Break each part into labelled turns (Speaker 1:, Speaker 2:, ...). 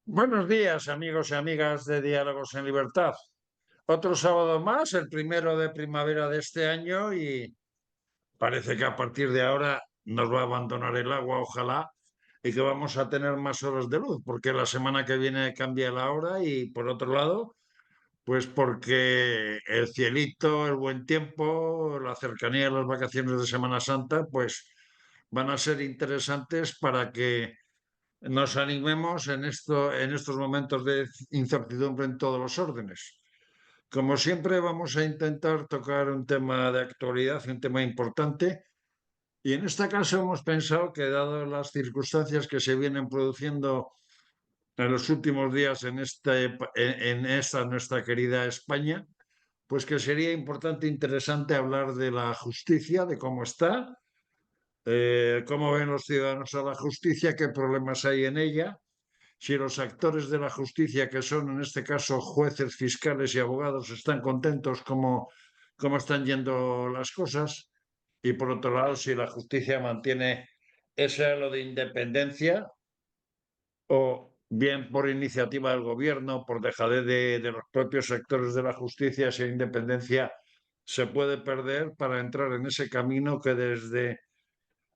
Speaker 1: Buenos días, amigos y amigas de Diálogos en Libertad. Otro sábado más, el primero de primavera de este año, y parece que a partir de ahora nos va a abandonar el agua, ojalá, y que vamos a tener más horas de luz, porque la semana que viene cambia la hora y por otro lado, pues porque el cielito, el buen tiempo, la cercanía de las vacaciones de Semana Santa, pues van a ser interesantes para que nos animemos en estos momentos de incertidumbre en todos los órdenes. Como siempre, vamos a intentar tocar un tema de actualidad, un tema importante, y en este caso hemos pensado que, dado las circunstancias que se vienen produciendo en los últimos días en esta nuestra querida España, pues que sería importante e interesante hablar de la justicia, de cómo está, cómo ven los ciudadanos a la justicia, qué problemas hay en ella, si los actores de la justicia, que son en este caso jueces, fiscales y abogados, están contentos cómo están yendo las cosas, y por otro lado, si la justicia mantiene ese halo de independencia o bien por iniciativa del gobierno, por dejadez de los propios sectores de la justicia, esa independencia se puede perder para entrar en ese camino que desde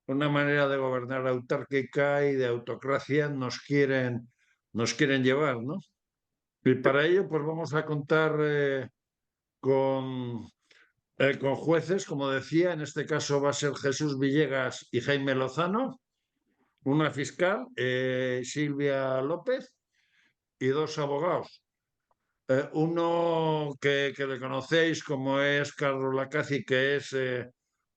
Speaker 1: una manera de gobernar autárquica y de autocracia nos quieren llevar, ¿no? Y para ello, pues vamos a contar con, con jueces, como decía, en este caso va a ser Jesús Villegas y Jaime Lozano, una fiscal, Silvia López, y dos abogados. Uno que le conocéis como es Carlos Lacazi, que es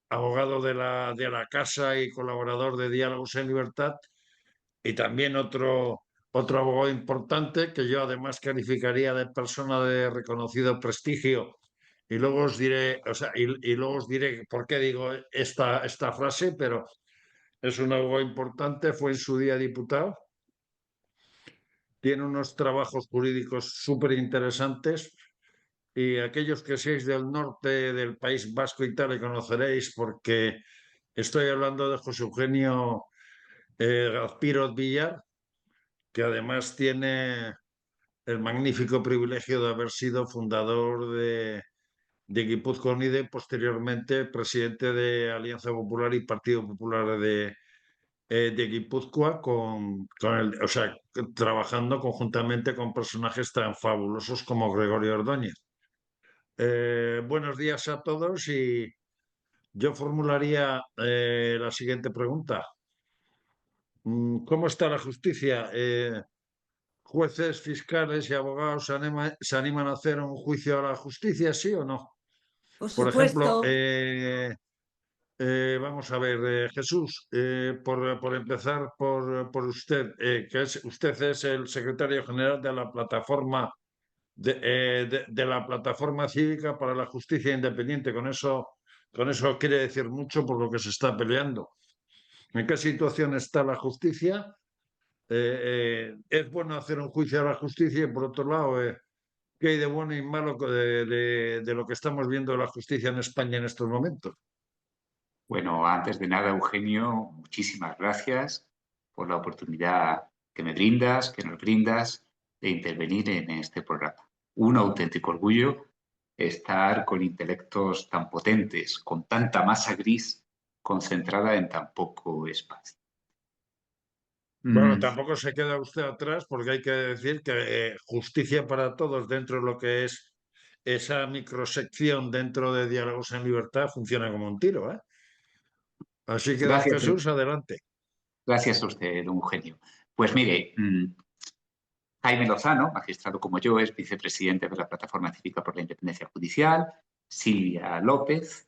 Speaker 1: abogado de la Casa y colaborador de Diálogos en Libertad, y también otro abogado importante que yo además calificaría de persona de reconocido prestigio. Y luego os diré, o sea, y luego os diré por qué digo esta frase, pero es un abogado importante, fue en su día diputado, tiene unos trabajos jurídicos súper interesantes, y aquellos que seáis del norte del País Vasco y tal le conoceréis porque estoy hablando de José Eugenio Gazpiro Villar, que además tiene el magnífico privilegio de haber sido fundador de Guipúzcoa Unida y posteriormente presidente de Alianza Popular y Partido Popular de Guipúzcoa, o sea, trabajando conjuntamente con personajes tan fabulosos como Gregorio Ordóñez. Buenos días a todos, y yo formularía la siguiente pregunta. ¿Cómo está la justicia? ¿Jueces, fiscales y abogados se animan a hacer un juicio a la justicia, sí o no?
Speaker 2: Por
Speaker 1: Por ejemplo,
Speaker 2: supuesto.
Speaker 1: vamos a ver, Jesús, por empezar por usted, usted es el secretario general de la plataforma de la plataforma cívica para la justicia independiente. Con eso quiere decir mucho por lo que se está peleando. ¿En qué situación está la justicia? Es bueno hacer un juicio a la justicia, y por otro lado, ¿qué hay de bueno y malo de lo que estamos viendo de la justicia en España en estos momentos?
Speaker 3: Bueno, antes de nada, Eugenio, muchísimas gracias por la oportunidad que me brindas, que nos brindas de intervenir en este programa. Un auténtico orgullo estar con intelectos tan potentes, con tanta masa gris concentrada en tan poco espacio.
Speaker 1: Bueno, tampoco se queda usted atrás, porque hay que decir que justicia para todos dentro de lo que es esa microsección dentro de Diálogos en Libertad funciona como un tiro, ¿eh? Así que, don
Speaker 3: Gracias,
Speaker 1: Jesús, adelante.
Speaker 3: gracias a usted, don Eugenio. Pues mire, Jaime Lozano, magistrado como yo, es vicepresidente de la Plataforma Cívica por la Independencia Judicial. Silvia López,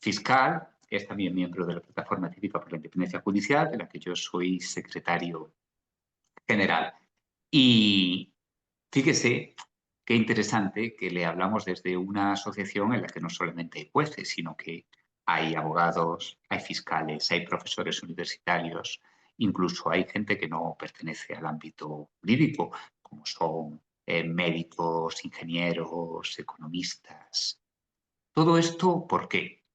Speaker 3: fiscal, es también miembro de la Plataforma Cívica por la Independencia Judicial, de la que yo soy secretario general. Y fíjese qué interesante que le hablamos desde una asociación en la que no solamente hay jueces, sino que hay abogados, hay fiscales, hay profesores universitarios, incluso hay gente que no pertenece al ámbito jurídico, como son médicos, ingenieros, economistas. Todo esto, ¿por qué?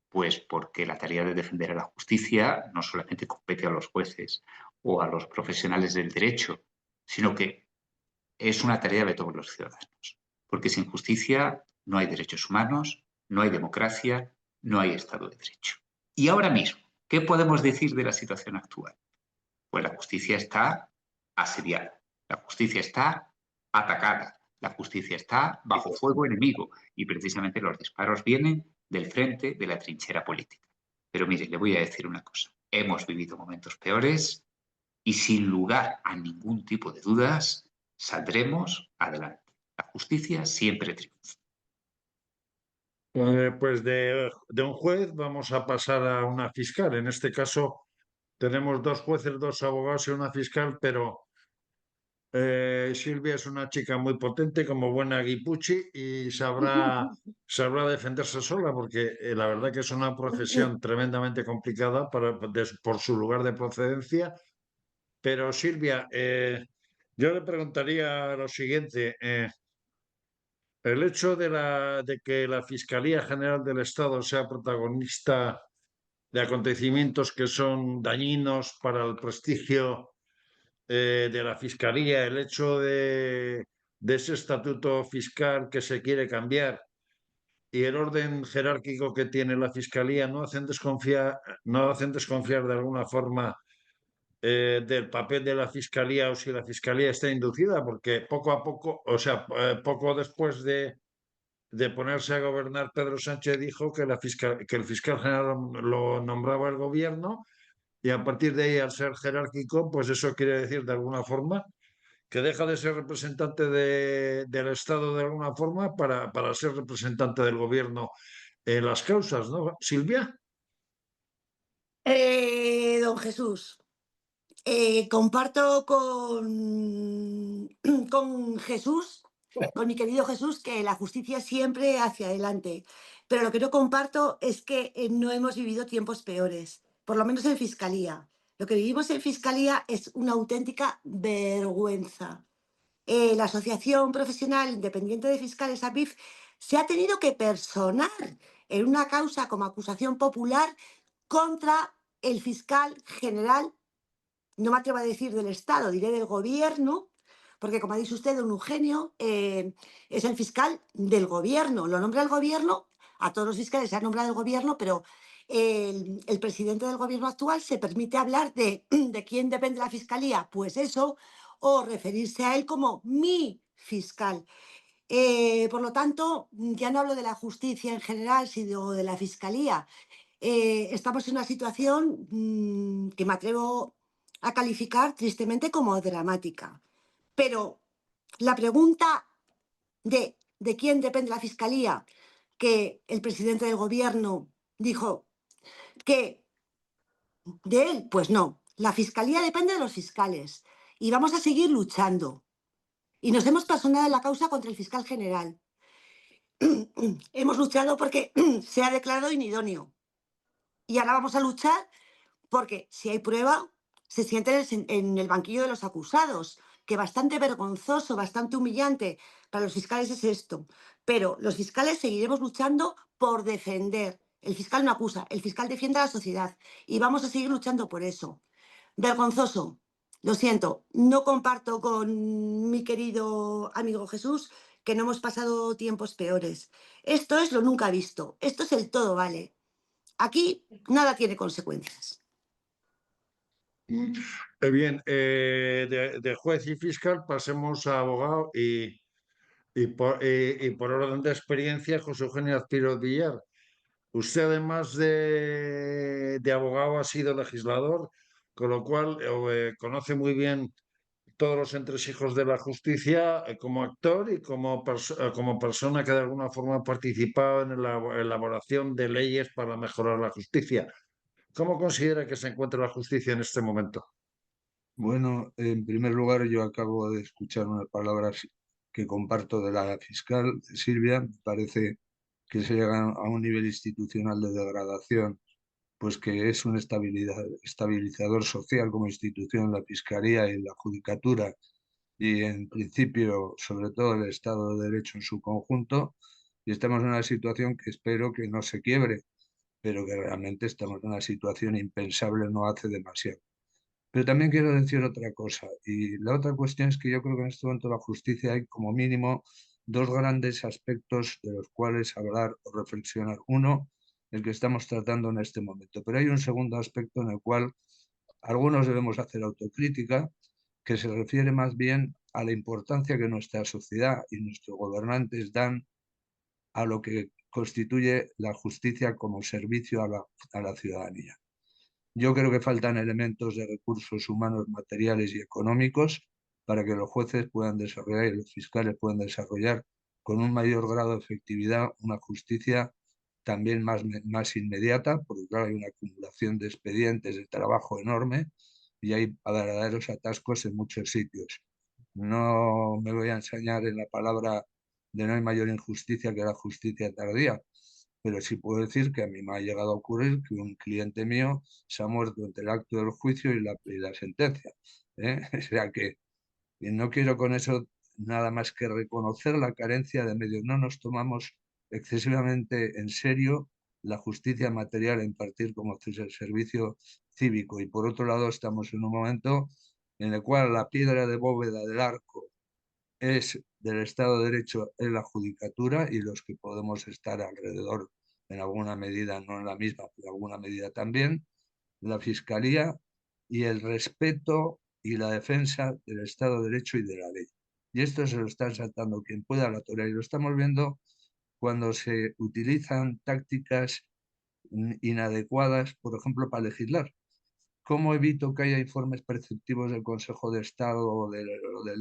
Speaker 3: Pues porque la tarea de defender a la justicia no solamente compete a los jueces o a los profesionales del derecho, sino que es una tarea de todos los ciudadanos. Porque sin justicia no hay derechos humanos, no hay democracia, no hay Estado de Derecho. Y ahora mismo, ¿qué podemos decir de la situación actual? Pues la justicia está asediada, la justicia está atacada, la justicia está bajo fuego enemigo y precisamente los disparos vienen del frente de la trinchera política. Pero mire, le voy a decir una cosa. Hemos vivido momentos peores y sin lugar a ningún tipo de dudas saldremos adelante. La justicia siempre triunfa.
Speaker 1: Pues de un juez vamos a pasar a una fiscal. En este caso tenemos dos jueces, dos abogados y una fiscal, pero Silvia es una chica muy potente como buena guipuchi y sabrá defenderse sola porque la verdad que es una profesión tremendamente complicada por su lugar de procedencia. Pero Silvia, yo le preguntaría lo siguiente. El hecho de que la Fiscalía General del Estado sea protagonista de acontecimientos que son dañinos para el prestigio de la Fiscalía, el hecho de ese estatuto fiscal que se quiere cambiar y el orden jerárquico que tiene la Fiscalía no hacen desconfiar de alguna forma del papel de la Fiscalía o si la Fiscalía está inducida, porque poco a poco, o sea, poco después de ponerse a gobernar, Pedro Sánchez dijo que, que el fiscal general lo nombraba el gobierno y a partir de ahí, al ser jerárquico, pues eso quiere decir de alguna forma que deja de ser representante del Estado de alguna forma para ser representante del gobierno en las causas, ¿no, Silvia?
Speaker 2: Don Jesús, comparto con Jesús, con mi querido Jesús, que la justicia siempre hacia adelante. Pero lo que no comparto es que no hemos vivido tiempos peores, por lo menos en Fiscalía. Lo que vivimos en Fiscalía es una auténtica vergüenza. La Asociación Profesional Independiente de Fiscales, APIF, se ha tenido que personar en una causa como acusación popular contra el fiscal general, no me atrevo a decir del Estado, diré del gobierno, porque como ha dicho usted, don Eugenio, es el fiscal del gobierno, lo nombra el gobierno, a todos los fiscales se ha nombrado el gobierno, pero el presidente del gobierno actual se permite hablar de quién depende la fiscalía, pues eso, o referirse a él como mi fiscal. Por lo tanto, ya no hablo de la justicia en general, sino de la fiscalía. Estamos en una situación que me atrevo a calificar tristemente como dramática. Pero la pregunta de quién depende la fiscalía, que el presidente del gobierno dijo que de él, pues no. La fiscalía depende de los fiscales y vamos a seguir luchando. Y nos hemos personado en la causa contra el fiscal general. Hemos luchado porque se ha declarado inidóneo. Y ahora vamos a luchar porque si hay prueba, se sienten en el banquillo de los acusados, que bastante vergonzoso, bastante humillante para los fiscales es esto. Pero los fiscales seguiremos luchando por defender. El fiscal no acusa, el fiscal defiende a la sociedad y vamos a seguir luchando por eso. Vergonzoso. Lo siento, no comparto con mi querido amigo Jesús que no hemos pasado tiempos peores. Esto es lo nunca visto. Esto es el todo vale. Aquí nada tiene consecuencias.
Speaker 1: Bien, de juez y fiscal pasemos a abogado y por orden de experiencia, José Eugenio Azpiroz Villar. Usted, además de abogado, ha sido legislador, con lo cual conoce muy bien todos los entresijos de la justicia como actor y como persona que de alguna forma ha participado en la elaboración de leyes para mejorar la justicia. ¿Cómo considera que se encuentra la justicia en este momento?
Speaker 4: Bueno, en primer lugar, yo acabo de escuchar unas palabras que comparto de la fiscal Silvia. Me parece que se llega a un nivel institucional de degradación, pues que es un estabilizador social como institución, la Fiscalía y la Judicatura, y en principio, sobre todo, el Estado de Derecho en su conjunto, y estamos en una situación que espero que no se quiebre, pero que realmente estamos en una situación impensable no hace demasiado. Pero también quiero decir otra cosa, y la otra cuestión es que yo creo que en este momento la justicia hay como mínimo dos grandes aspectos de los cuales hablar o reflexionar. Uno, el que estamos tratando en este momento, pero hay un segundo aspecto en el cual algunos debemos hacer autocrítica, que se refiere más bien a la importancia que nuestra sociedad y nuestros gobernantes dan a lo que constituye la justicia como servicio a la ciudadanía. Yo creo que faltan elementos de recursos humanos, materiales y económicos para que los jueces puedan desarrollar y los fiscales puedan desarrollar con un mayor grado de efectividad una justicia también más inmediata, porque claro, hay una acumulación de expedientes, de trabajo enorme y hay verdaderos atascos en muchos sitios. No me voy a ensañar en la palabra de no hay mayor injusticia que la justicia tardía, pero sí puedo decir que a mí me ha llegado a ocurrir que un cliente mío se ha muerto entre el acto del juicio y la sentencia. O sea que y no quiero con eso nada más que reconocer la carencia de medios. No nos tomamos excesivamente en serio la justicia material a impartir como servicio cívico. Y por otro lado, estamos en un momento en el cual la piedra de bóveda del arco es del Estado de Derecho en la judicatura y los que podemos estar alrededor en alguna medida, no en la misma, pero en alguna medida también, la Fiscalía y el respeto y la defensa del Estado de Derecho y de la ley. Y esto se lo está saltando quien pueda la Torah. Y lo estamos viendo cuando se utilizan tácticas inadecuadas, por ejemplo, para legislar. ¿Cómo evito que haya informes preceptivos del Consejo de Estado o de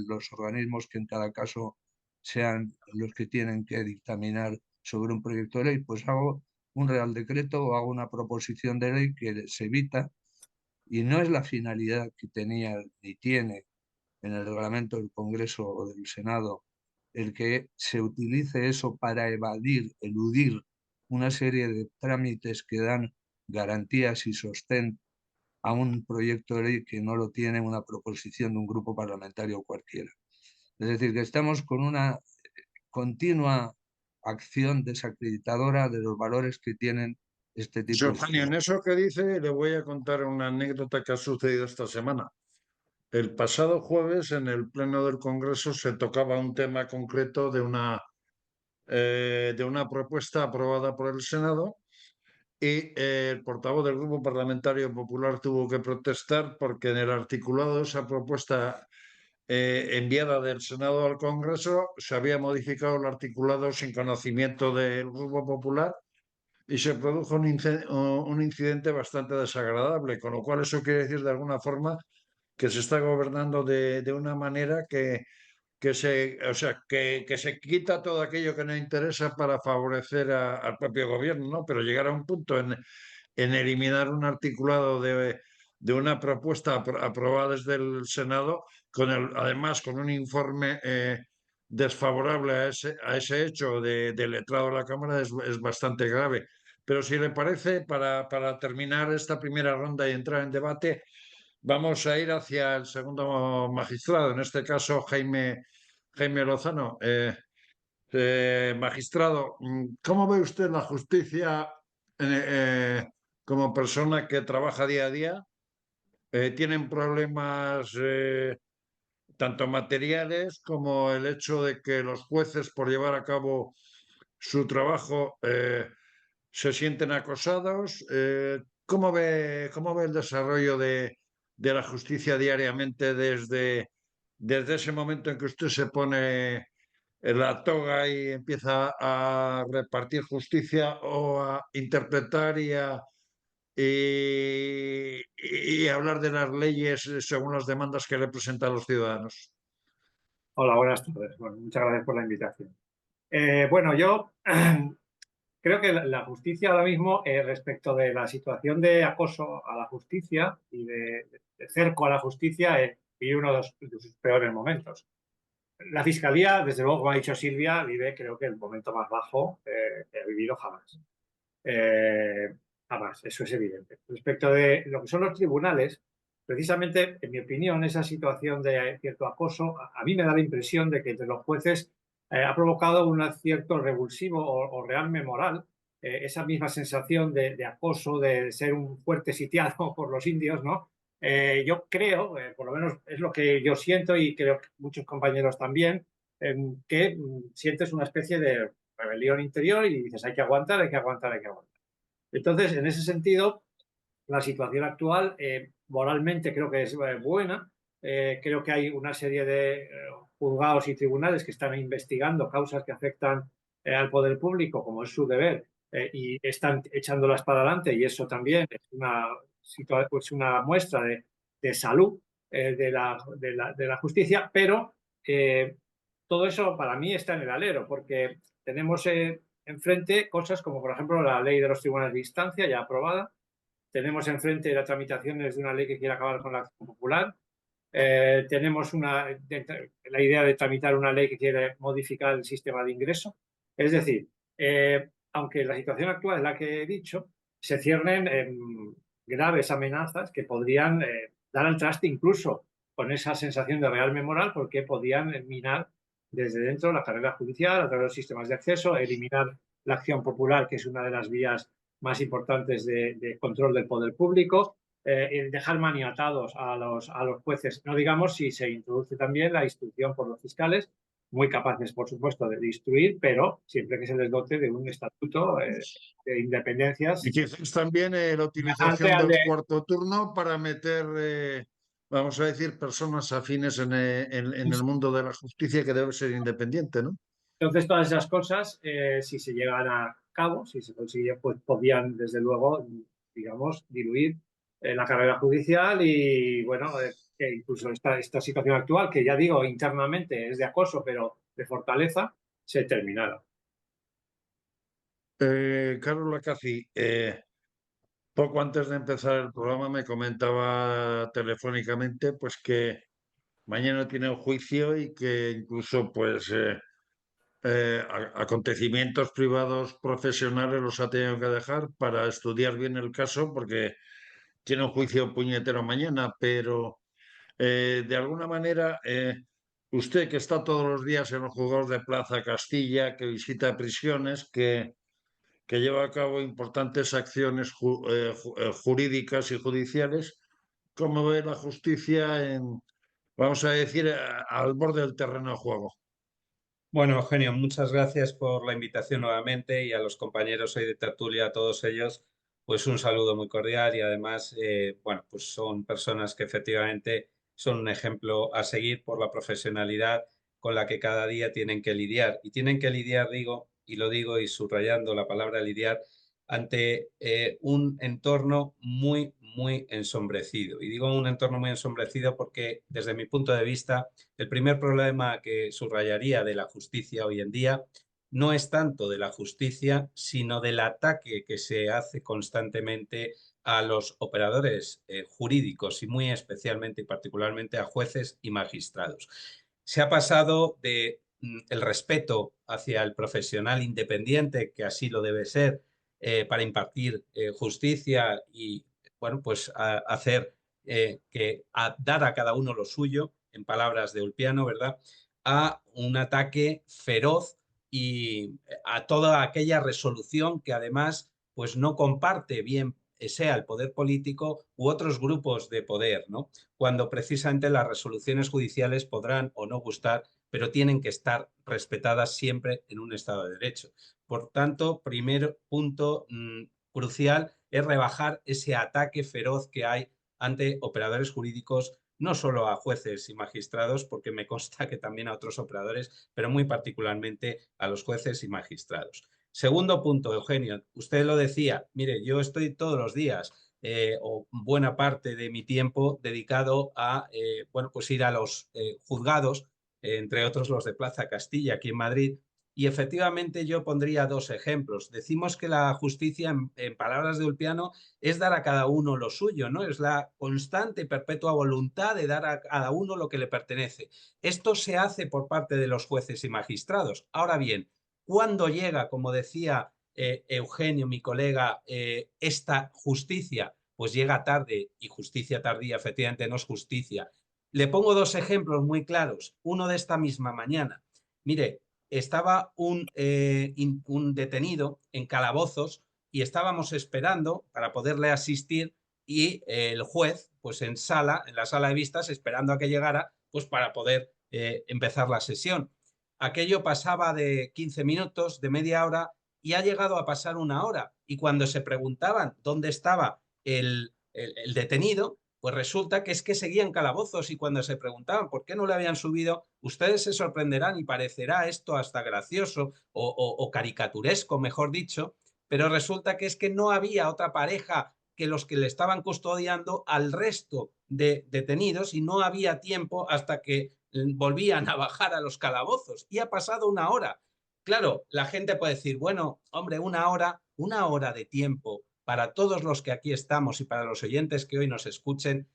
Speaker 4: los organismos que en cada caso sean los que tienen que dictaminar sobre un proyecto de ley? Pues hago un real decreto o hago una proposición de ley que se evita, y no es la finalidad que tenía ni tiene en el reglamento del Congreso o del Senado el que se utilice eso para eludir una serie de trámites que dan garantías y sostén a un proyecto de ley que no lo tiene una proposición de un grupo parlamentario cualquiera. Es decir, que estamos con una continua acción desacreditadora de los valores que tienen este tipo de
Speaker 1: Eugenio, en
Speaker 4: instrumentos.
Speaker 1: eso que dice, le voy a contar una anécdota que ha sucedido esta semana. El pasado jueves, en el Pleno del Congreso, se tocaba un tema concreto de una propuesta aprobada por el Senado y el portavoz del Grupo Parlamentario Popular tuvo que protestar porque en el articulado de esa propuesta enviada del Senado al Congreso se había modificado el articulado sin conocimiento del Grupo Popular y se produjo un incidente bastante desagradable, con lo cual eso quiere decir de alguna forma que se está gobernando de una manera o sea, que se quita todo aquello que no interesa para favorecer al propio gobierno, ¿no? Pero llegar a un punto en eliminar un articulado de una propuesta aprobada desde el Senado, además con un informe desfavorable a ese hecho del letrado de la Cámara, es bastante grave. Pero si le parece, para terminar esta primera ronda y entrar en debate, vamos a ir hacia el segundo magistrado, en este caso Jaime Lozano. Magistrado, ¿cómo ve usted la justicia como persona que trabaja día a día? ¿Tienen problemas tanto materiales como el hecho de que los jueces, por llevar a cabo su trabajo, se sienten acosados? ¿Cómo ve el desarrollo de la justicia diariamente desde ese momento en que usted se pone en la toga y empieza a repartir justicia o a interpretar y hablar de las leyes según las demandas que le presentan los ciudadanos?
Speaker 5: Hola, buenas tardes. Bueno, muchas gracias por la invitación. Bueno, yo creo que la justicia ahora mismo, respecto de la situación de acoso a la justicia y de cerco a la justicia, vive uno de sus peores momentos. la Fiscalía, desde luego, como ha dicho Silvia, vive creo que el momento más bajo que ha vivido jamás. Jamás, eso es evidente. Respecto de lo que son los tribunales, precisamente, en mi opinión, esa situación de cierto acoso, a mí me da la impresión de que entre los jueces ha provocado un cierto revulsivo o rearme moral, esa misma sensación de acoso, de ser un fuerte sitiado por los indios, ¿no? Yo creo, por lo menos es lo que yo siento y creo que muchos compañeros también, que sientes una especie de rebelión interior y dices hay que aguantar, hay que aguantar, hay que aguantar. Entonces, en ese sentido, la situación actual moralmente creo que es buena. Creo que hay una serie de juzgados y tribunales que están investigando causas que afectan al poder público, como es su deber, y están echándolas para adelante, y eso también es pues una muestra de salud de la justicia, pero todo eso para mí está en el alero, porque tenemos enfrente cosas como, por ejemplo, la ley de los tribunales de instancia ya aprobada. Tenemos enfrente las tramitaciones de una ley que quiere acabar con la acción popular. Tenemos la idea de tramitar una ley que quiere modificar el sistema de ingreso. Es decir, aunque la situación actual es la que he dicho, se ciernen graves amenazas que podrían dar al traste incluso con esa sensación de rearme moral, porque podían minar desde dentro la carrera judicial, a través de los sistemas de acceso, eliminar la acción popular, que es una de las vías más importantes de control del poder público, dejar maniatados a los jueces, no digamos si se introduce también la instrucción por los fiscales, muy capaces, por supuesto, de instruir, pero siempre que se les dote de un estatuto de independencias.
Speaker 1: Y quizás también la utilización del cuarto turno para meter, vamos a decir, personas afines en el mundo de la justicia que debe ser independiente, ¿no?
Speaker 5: Entonces, todas esas cosas, si se llegan a cabo, si se consigue, pues podían, desde luego, digamos, diluir la carrera judicial y, bueno, que incluso esta situación actual, que ya digo, internamente es de acoso, pero de fortaleza, se terminara.
Speaker 1: Carlos Lacaci, poco antes de empezar el programa me comentaba telefónicamente pues que mañana tiene un juicio y que incluso pues acontecimientos privados profesionales los ha tenido que dejar para estudiar bien el caso porque tiene un juicio puñetero mañana, pero de alguna manera usted que está todos los días en los juzgados de Plaza Castilla, que visita prisiones, que lleva a cabo importantes acciones jurídicas y judiciales, ¿cómo ve la justicia en, vamos a decir, al borde del terreno de juego?
Speaker 6: Bueno, Eugenio, muchas gracias por la invitación nuevamente y a los compañeros hoy de tertulia, a todos ellos, pues un saludo muy cordial y además, bueno, pues son personas que efectivamente son un ejemplo a seguir por la profesionalidad con la que cada día tienen que lidiar. Y tienen que lidiar, digo, y lo digo y subrayando la palabra lidiar, ante un entorno muy, muy ensombrecido. Y digo un entorno muy ensombrecido porque desde mi punto de vista, el primer problema que subrayaría de la justicia hoy en día no es tanto de la justicia, sino del ataque que se hace constantemente a los operadores jurídicos y muy especialmente y particularmente a jueces y magistrados. Se ha pasado de el respeto hacia el profesional independiente, que así lo debe ser, para impartir justicia y, bueno, pues hacer dar a cada uno lo suyo, en palabras de Ulpiano, ¿verdad?, a un ataque feroz y a toda aquella resolución que además pues no comparte bien sea el poder político u otros grupos de poder, ¿no? Cuando precisamente las resoluciones judiciales podrán o no gustar, pero tienen que estar respetadas siempre en un Estado de Derecho. Por tanto, primer punto crucial es rebajar ese ataque feroz que hay ante operadores jurídicos, no solo a jueces y magistrados, porque me consta que también a otros operadores, pero muy particularmente a los jueces y magistrados. Segundo punto, Eugenio, usted lo decía, mire, yo estoy todos los días o buena parte de mi tiempo dedicado a bueno, pues ir a los juzgados, entre otros los de Plaza Castilla, aquí en Madrid, Y efectivamente yo pondría dos ejemplos. Decimos que la justicia, en palabras de Ulpiano, es dar a cada uno lo suyo, ¿no? Es la constante y perpetua voluntad de dar a cada uno lo que le pertenece. Esto se hace por parte de los jueces y magistrados. Ahora bien, ¿cuándo llega, como decía Eugenio, mi colega, esta justicia? Pues llega tarde, y justicia tardía efectivamente no es justicia. Le pongo dos ejemplos muy claros. Uno de esta misma mañana. Mire, estaba un detenido en Calabozos y estábamos esperando para poderle asistir y el juez, pues en la sala de vistas, esperando a que llegara, pues para poder empezar la sesión. Aquello pasaba de 15 minutos, de media hora, y ha llegado a pasar una hora. Y cuando se preguntaban dónde estaba el detenido, pues resulta que es que seguían Calabozos, y cuando se preguntaban por qué no le habían subido, ustedes se sorprenderán y parecerá esto hasta gracioso o caricaturesco, mejor dicho, pero resulta que es que no había otra pareja que los que le estaban custodiando al resto de detenidos y no había tiempo hasta que volvían a bajar a los calabozos y ha pasado una hora. Claro, la gente puede decir, bueno, hombre, una hora de tiempo para todos los que aquí estamos y para los oyentes que hoy nos escuchen,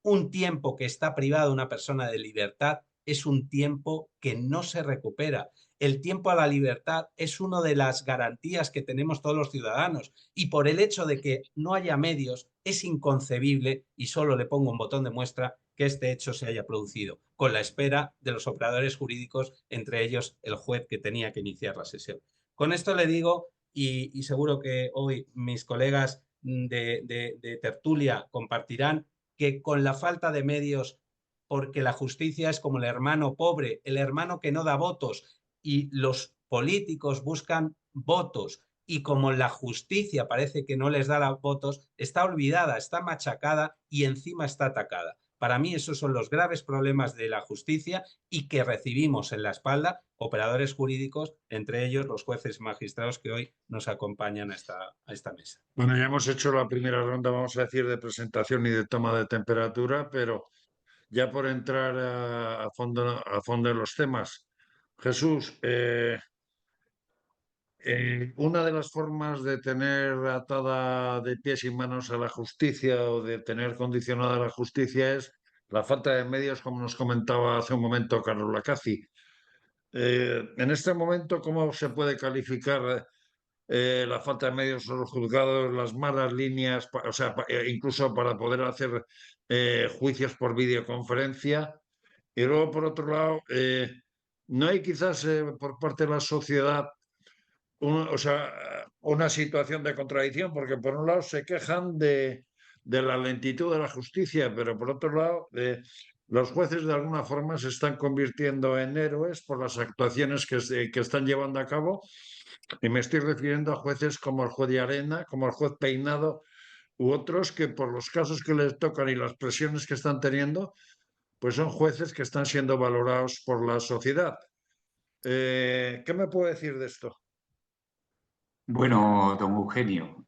Speaker 6: un tiempo que está privado una persona de libertad es un tiempo que no se recupera. El tiempo a la libertad es una de las garantías que tenemos todos los ciudadanos y por el hecho de que no haya medios es inconcebible, y solo le pongo un botón de muestra, que este hecho se haya producido, con la espera de los operadores jurídicos, entre ellos el juez que tenía que iniciar la sesión. Con esto le digo, y seguro que hoy mis colegas de tertulia compartirán, que con la falta de medios, porque la justicia es como el hermano pobre, el hermano que no da votos, y los políticos buscan votos, y como la justicia parece que no les da los votos, está olvidada, está machacada y encima está atacada. Para mí esos son los graves problemas de la justicia y que recibimos en la espalda operadores jurídicos, entre ellos los jueces y magistrados que hoy nos acompañan a esta mesa.
Speaker 1: Bueno, ya hemos hecho la primera ronda, vamos a decir, de presentación y de toma de temperatura, pero ya por entrar a fondo en los temas. Jesús, una de las formas de tener atada de pies y manos a la justicia o de tener condicionada la justicia es la falta de medios, como nos comentaba hace un momento Carlos Lacazzi. En este momento, ¿cómo se puede calificar la falta de medios en los juzgados, las malas líneas, o sea, incluso para poder hacer juicios por videoconferencia? Y luego, por otro lado, no hay quizás por parte de la sociedad o sea, una situación de contradicción, porque por un lado se quejan de la lentitud de la justicia, pero por otro lado, los jueces de alguna forma se están convirtiendo en héroes por las actuaciones que están llevando a cabo. Y me estoy refiriendo a jueces como el juez de Arena, como el juez Peinado u otros que por los casos que les tocan y las presiones que están teniendo, pues son jueces que están siendo valorados por la sociedad. ¿Qué me puede decir de esto?
Speaker 3: Bueno, don Eugenio,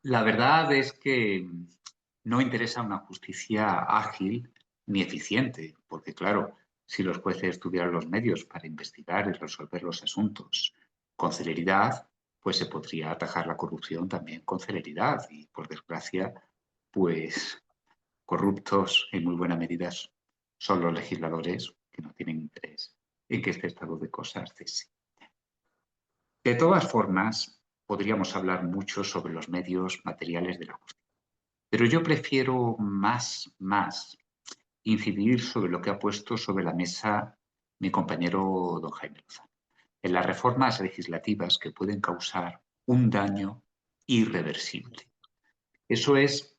Speaker 3: la verdad es que no interesa una justicia ágil ni eficiente, porque claro, si los jueces tuvieran los medios para investigar y resolver los asuntos con celeridad, pues se podría atajar la corrupción también con celeridad y, por desgracia, pues corruptos en muy buena medida son los legisladores que no tienen interés en que este estado de cosas cese. De todas formas, podríamos hablar mucho sobre los medios materiales de la justicia, pero yo prefiero más incidir sobre lo que ha puesto sobre la mesa mi compañero don Jaime Lozano, en las reformas legislativas que pueden causar un daño irreversible. Eso es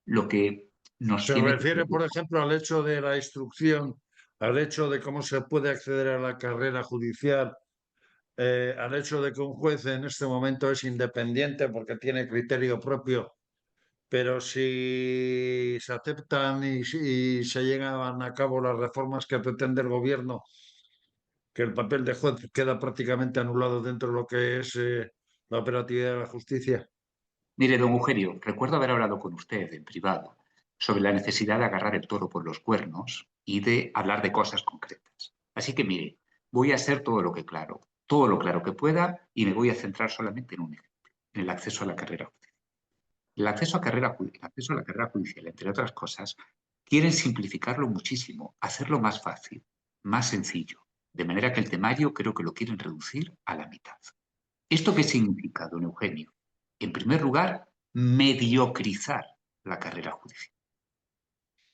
Speaker 3: lo que nos
Speaker 1: Se
Speaker 3: tiene que
Speaker 1: refiere, por
Speaker 3: preocupar.
Speaker 1: ejemplo, al hecho de la instrucción, al hecho de cómo se puede acceder a la carrera judicial, al hecho de que un juez en este momento es independiente porque tiene criterio propio, pero si se aceptan y se llevan a cabo las reformas que pretende el gobierno, que el papel de juez queda prácticamente anulado dentro de lo que es la operatividad de la justicia.
Speaker 3: Mire, don Eugenio, recuerdo haber hablado con usted en privado sobre la necesidad de agarrar el toro por los cuernos y de hablar de cosas concretas. Así que mire, voy a ser todo lo claro que pueda, y me voy a centrar solamente en un ejemplo, en el acceso a la carrera judicial. El acceso a la carrera judicial, entre otras cosas, quieren simplificarlo muchísimo, hacerlo más fácil, más sencillo, de manera que el temario creo que lo quieren reducir a la mitad. ¿Esto qué significa, don Eugenio? En primer lugar, mediocrizar la carrera judicial.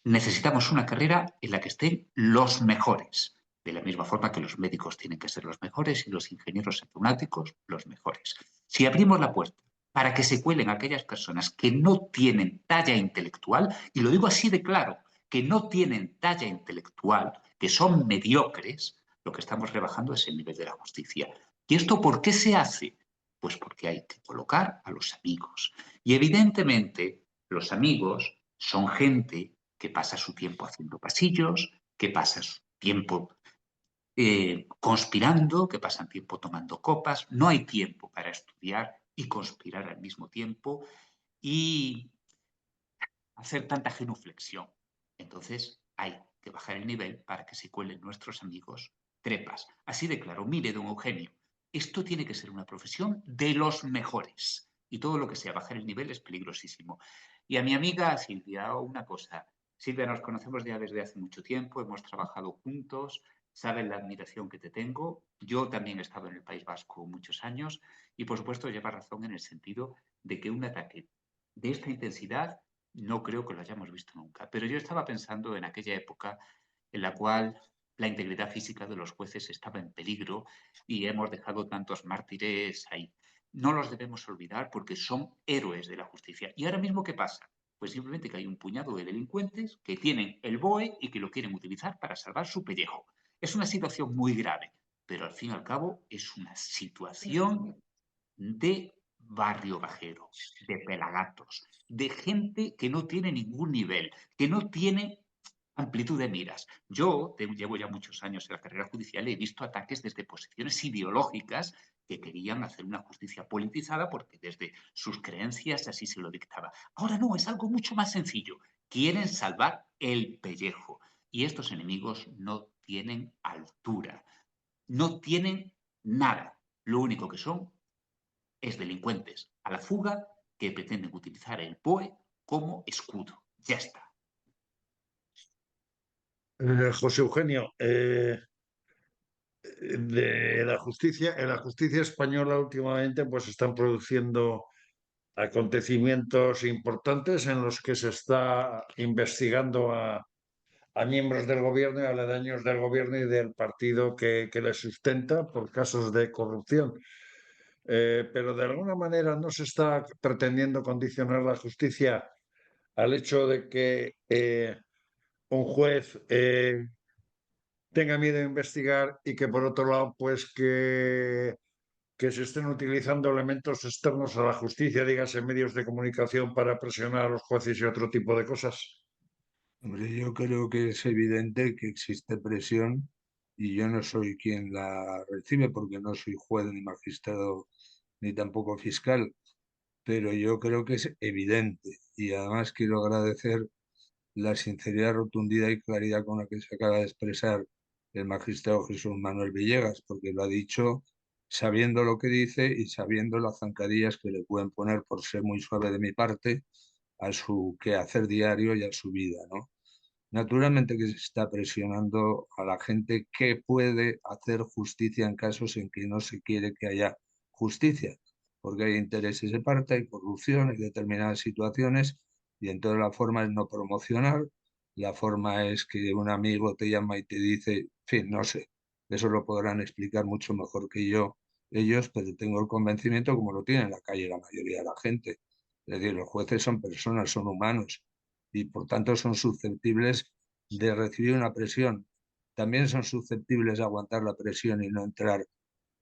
Speaker 3: Necesitamos una carrera en la que estén los mejores, de la misma forma que los médicos tienen que ser los mejores y los ingenieros aeronáuticos los mejores. Si abrimos la puerta para que se cuelen aquellas personas que no tienen talla intelectual, y lo digo así de claro, que no tienen talla intelectual, que son mediocres, lo que estamos rebajando es el nivel de la justicia. ¿Y esto por qué se hace? Pues porque hay que colocar a los amigos. Y evidentemente los amigos son gente que pasa su tiempo haciendo pasillos, que pasa su tiempo conspirando, que pasan tiempo tomando copas. No hay tiempo para estudiar y conspirar al mismo tiempo y hacer tanta genuflexión. Entonces hay que bajar el nivel para que se cuelen nuestros amigos trepas. Así de claro, mire, don Eugenio, esto tiene que ser una profesión de los mejores y todo lo que sea bajar el nivel es peligrosísimo. Y a mi amiga Silvia, una cosa. Silvia, nos conocemos ya desde hace mucho tiempo, hemos trabajado juntos, saben la admiración que te tengo. Yo también he estado en el País Vasco muchos años y, por supuesto, lleva razón en el sentido de que un ataque de esta intensidad no creo que lo hayamos visto nunca. Pero yo estaba pensando en aquella época en la cual la integridad física de los jueces estaba en peligro y hemos dejado tantos mártires ahí. No los debemos olvidar porque son héroes de la justicia. ¿Y ahora mismo qué pasa? Pues simplemente que hay un puñado de delincuentes que tienen el BOE y que lo quieren utilizar para salvar su pellejo. Es una situación muy grave, pero al fin y al cabo es una situación de barrio bajero, de pelagatos, de gente que no tiene ningún nivel, que no tiene amplitud de miras. Yo llevo ya muchos años en la carrera judicial y he visto ataques desde posiciones ideológicas que querían hacer una justicia politizada porque desde sus creencias así se lo dictaba. Ahora no, es algo mucho más sencillo. Quieren salvar el pellejo y estos enemigos no tienen altura, no tienen nada. Lo único que son es delincuentes a la fuga que pretenden utilizar el BOE como escudo. Ya está.
Speaker 1: José Eugenio, de la justicia, en la justicia española últimamente pues están produciendo acontecimientos importantes en los que se está investigando a miembros del gobierno y aledaños del gobierno y del partido que les sustenta por casos de corrupción. Pero de alguna manera no se está pretendiendo condicionar la justicia al hecho de que un juez tenga miedo de investigar y que por otro lado, pues que se estén utilizando elementos externos a la justicia, dígase medios de comunicación para presionar a los jueces y otro tipo de cosas.
Speaker 4: Hombre, yo creo que es evidente que existe presión y yo no soy quien la recibe porque no soy juez ni magistrado ni tampoco fiscal, pero yo creo que es evidente y además quiero agradecer la sinceridad, rotundidad y claridad con la que se acaba de expresar el magistrado Jesús Manuel Villegas, porque lo ha dicho sabiendo lo que dice y sabiendo las zancadillas que le pueden poner por ser muy suave de mi parte a su quehacer diario y a su vida, ¿no? Naturalmente que se está presionando a la gente que puede hacer justicia en casos en que no se quiere que haya justicia, porque hay intereses de parte, hay corrupción, hay determinadas situaciones y entonces la forma es no promocionar, la forma es que un amigo te llama y te dice, en fin, no sé, eso lo podrán explicar mucho mejor que yo ellos, pero tengo el convencimiento, como lo tiene en la calle la mayoría de la gente. Es decir, los jueces son personas, son humanos y por tanto son susceptibles de recibir una presión. También son susceptibles de aguantar la presión y no entrar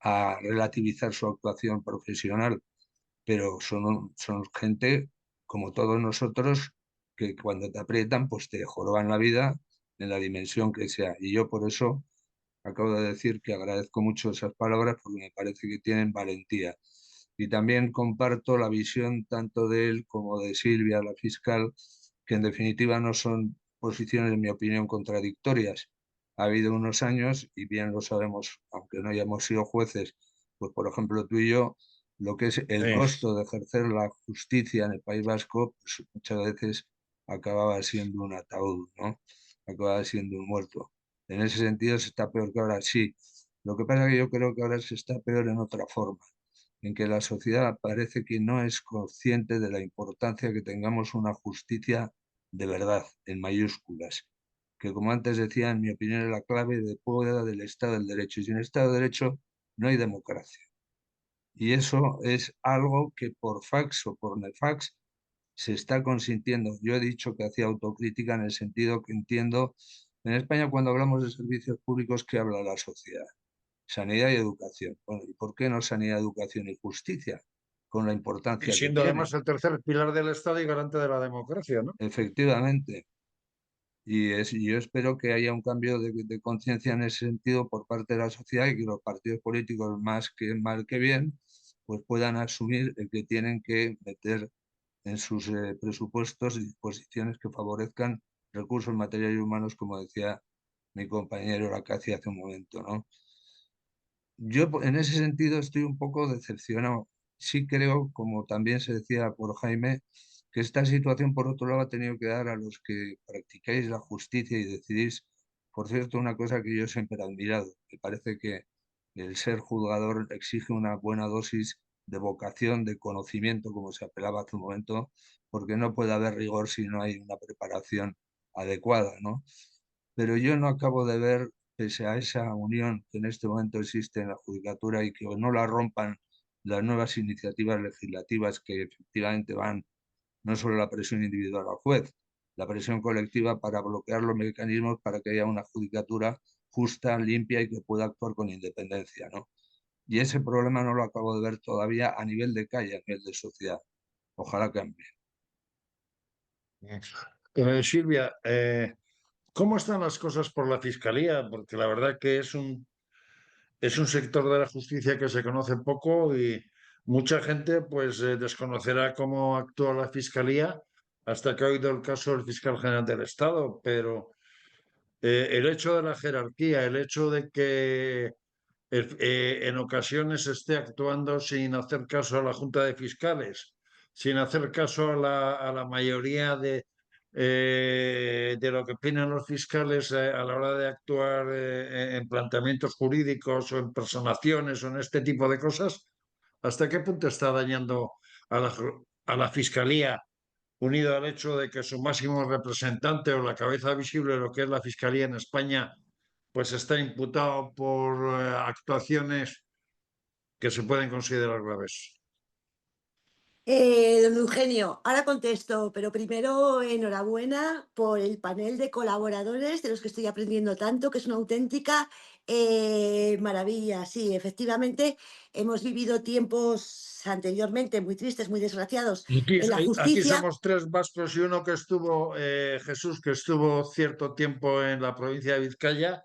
Speaker 4: a relativizar su actuación profesional, pero son gente como todos nosotros que cuando te aprietan pues te joroban la vida en la dimensión que sea. Y yo por eso acabo de decir que agradezco mucho esas palabras porque me parece que tienen valentía. Y también comparto la visión tanto de él como de Silvia, la fiscal, que en definitiva no son posiciones, en mi opinión, contradictorias. ha habido unos años, y bien lo sabemos, aunque no hayamos sido jueces, pues por ejemplo tú y yo, lo que es el
Speaker 1: Sí.
Speaker 4: costo de ejercer la justicia en el País Vasco, pues muchas veces acababa siendo un ataúd, ¿no? Acababa siendo un muerto. En ese sentido se está peor que ahora, sí. Lo que pasa es que yo creo que ahora se está peor en otra forma, en que la sociedad parece que no es consciente de la importancia que tengamos una justicia de verdad, en mayúsculas, que como antes decía, en mi opinión es la clave de toda del Estado del Derecho. Y sin Estado de Derecho no hay democracia. Y eso es algo que por fax o por nefax se está consintiendo. Yo he dicho que hacía autocrítica en el sentido que entiendo, en España cuando hablamos de servicios públicos, ¿qué habla la sociedad? Sanidad y educación. Bueno, ¿y por qué no sanidad, educación y justicia? Con la
Speaker 1: Y
Speaker 4: importancia que
Speaker 1: siendo además
Speaker 4: tienen.
Speaker 1: el tercer pilar del Estado y garante de la democracia, ¿no?
Speaker 4: Efectivamente. Y yo espero que haya un cambio de conciencia en ese sentido por parte de la sociedad y que los partidos políticos, más que mal que bien, pues puedan asumir el que tienen que meter en sus presupuestos y disposiciones que favorezcan recursos materiales y humanos, como decía mi compañero Lacazzi hace un momento, ¿no? Yo en ese sentido estoy un poco decepcionado. Sí creo, como también se decía por Jaime, que esta situación, por otro lado, ha tenido que dar a los que practicáis la justicia y decidís, por cierto, una cosa que yo siempre he admirado. Me parece que el ser juzgador exige una buena dosis de vocación, de conocimiento, como se apelaba hace un momento, porque no puede haber rigor si no hay una preparación adecuada, ¿no? Pero yo no acabo de ver, pese a esa unión que en este momento existe en la judicatura y que no la rompan las nuevas iniciativas legislativas que efectivamente van no solo la presión individual al juez, la presión colectiva para bloquear los mecanismos para que haya una judicatura justa, limpia y que pueda actuar con independencia, ¿no? Y ese problema no lo acabo de ver todavía a nivel de calle, a nivel de sociedad. Ojalá cambie.
Speaker 1: Silvia, ¿cómo están las cosas por la Fiscalía? Porque la verdad que es un sector de la justicia que se conoce poco y mucha gente pues desconocerá cómo actúa la Fiscalía hasta que ha oído el caso del fiscal general del Estado, pero el hecho de la jerarquía, el hecho de que en ocasiones esté actuando sin hacer caso a la Junta de Fiscales, sin hacer caso a la mayoría de lo que opinan los fiscales a la hora de actuar en planteamientos jurídicos o en personaciones o en este tipo de cosas, ¿hasta qué punto está dañando a la Fiscalía? Unido al hecho de que su máximo representante o la cabeza visible de lo que es la Fiscalía en España, pues está imputado por actuaciones que se pueden considerar graves.
Speaker 2: Don Eugenio, ahora contesto, pero primero enhorabuena por el panel de colaboradores de los que estoy aprendiendo tanto, que es una auténtica maravilla. Sí, efectivamente, hemos vivido tiempos anteriormente muy tristes, muy desgraciados en la
Speaker 1: Aquí
Speaker 2: justicia.
Speaker 1: somos tres vascos y uno que estuvo, Jesús, que estuvo cierto tiempo en la provincia de Vizcaya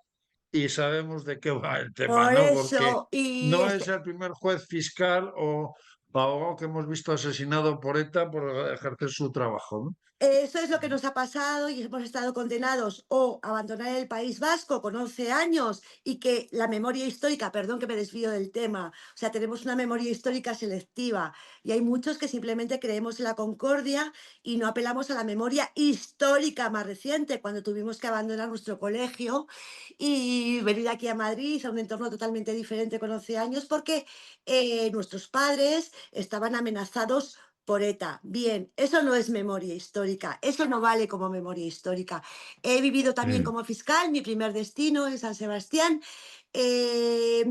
Speaker 1: y sabemos de qué va el tema,
Speaker 2: Por
Speaker 1: ¿no? Porque
Speaker 2: eso, y
Speaker 1: no es el primer juez fiscal o abogado que hemos visto asesinado por ETA por ejercer su trabajo, ¿no?
Speaker 2: eso es lo que nos ha pasado y hemos estado condenados o a abandonar el País Vasco con 11 años y que la memoria histórica, perdón que me desvío del tema, o sea, tenemos una memoria histórica selectiva y hay muchos que simplemente creemos en la concordia y no apelamos a la memoria histórica más reciente, cuando tuvimos que abandonar nuestro colegio y venir aquí a Madrid, a un entorno totalmente diferente con 11 años, porque nuestros padres estaban amenazados por ETA. Bien, eso no es memoria histórica, eso no vale como memoria histórica. He vivido también
Speaker 1: Mm.
Speaker 2: como fiscal, mi primer destino en San Sebastián. He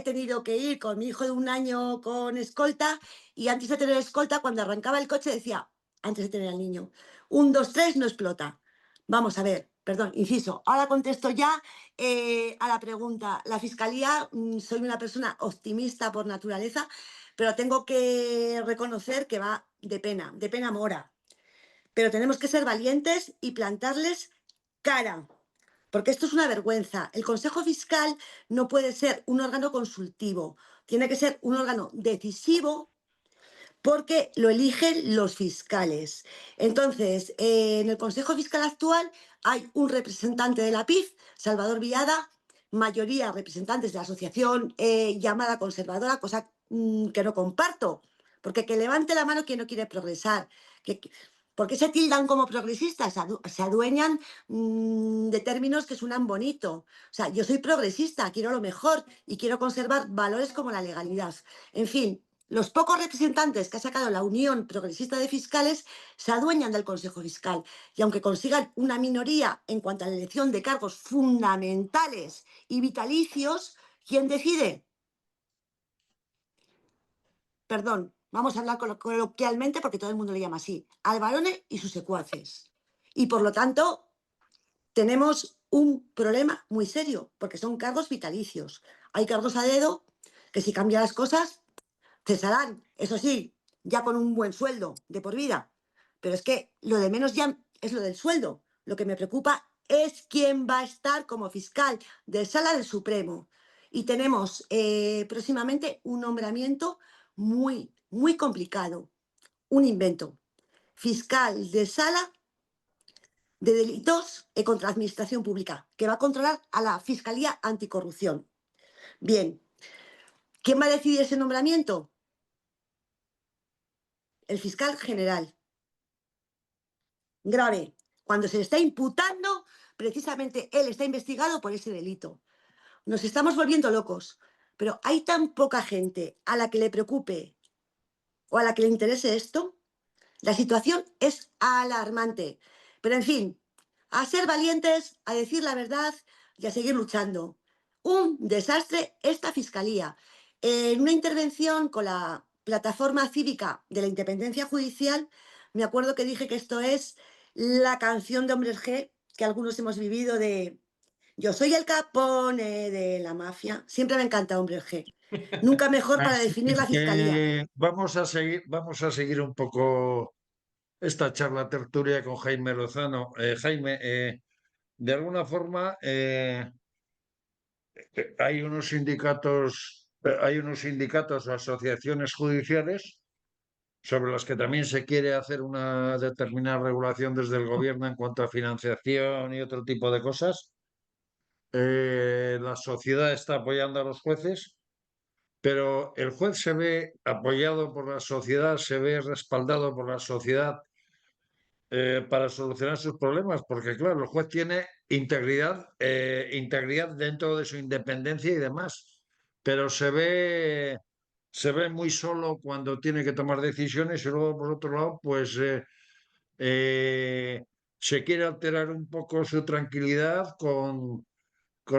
Speaker 2: tenido que ir con mi hijo de 1 año con escolta y antes de tener escolta, cuando arrancaba el coche decía, antes de tener al niño, 1, 2, 3, no explota. Vamos a ver, perdón, inciso. Ahora contesto ya a la pregunta. La fiscalía, soy una persona optimista por naturaleza, pero tengo que reconocer que va de pena mora. Pero tenemos que ser valientes y plantarles cara, porque esto es una vergüenza. El Consejo Fiscal no puede ser un órgano consultivo, tiene que ser un órgano decisivo porque lo eligen los fiscales. Entonces, en el Consejo Fiscal actual hay un representante de la PIF, Salvador Villada, mayoría representantes de la asociación llamada conservadora, cosa que no comparto, porque que levante la mano quien no quiere progresar. ¿Por qué se tildan como progresistas? Se adueñan de términos que suenan bonito. O sea, yo soy progresista, quiero lo mejor y quiero conservar valores como la legalidad. En fin, los pocos representantes que ha sacado la Unión Progresista de Fiscales se adueñan del Consejo Fiscal y aunque consigan una minoría en cuanto a la elección de cargos fundamentales y vitalicios, ¿quién decide? Perdón, vamos a hablar coloquialmente porque todo el mundo le llama así, Albarone y sus secuaces. Y por lo tanto, tenemos un problema muy serio porque son cargos vitalicios. Hay cargos a dedo que si cambian las cosas cesarán, eso sí, ya con un buen sueldo de por vida. Pero es que lo de menos ya es lo del sueldo. Lo que me preocupa es quién va a estar como fiscal de Sala del Supremo. Y tenemos próximamente un nombramiento muy, muy complicado. Un invento. Fiscal de Sala de Delitos contra la Administración Pública, que va a controlar a la Fiscalía Anticorrupción. Bien, ¿quién va a decidir ese nombramiento? El fiscal general. Grave. Cuando se le está imputando, precisamente él está investigado por ese delito. Nos estamos volviendo locos, pero hay tan poca gente a la que le preocupe o a la que le interese esto. La situación es alarmante. Pero en fin, a ser valientes, a decir la verdad y a seguir luchando. Un desastre esta fiscalía. En una intervención con la plataforma cívica de la independencia judicial, me acuerdo que dije que esto es la canción de Hombres G que algunos hemos vivido de yo soy el Capone de la mafia. Siempre me encanta Hombres G. Nunca mejor para
Speaker 1: Así
Speaker 2: definir la fiscalía.
Speaker 1: que vamos a seguir un poco esta charla tertulia con Jaime Lozano. Jaime, de alguna forma hay unos sindicatos o asociaciones judiciales sobre las que también se quiere hacer una determinada regulación desde el gobierno en cuanto a financiación y otro tipo de cosas. La sociedad está apoyando a los jueces, pero el juez se ve apoyado por la sociedad, se ve respaldado por la sociedad para solucionar sus problemas, porque claro, el juez tiene integridad dentro de su independencia y demás, pero se ve muy solo cuando tiene que tomar decisiones y luego por otro lado, pues eh, se quiere alterar un poco su tranquilidad con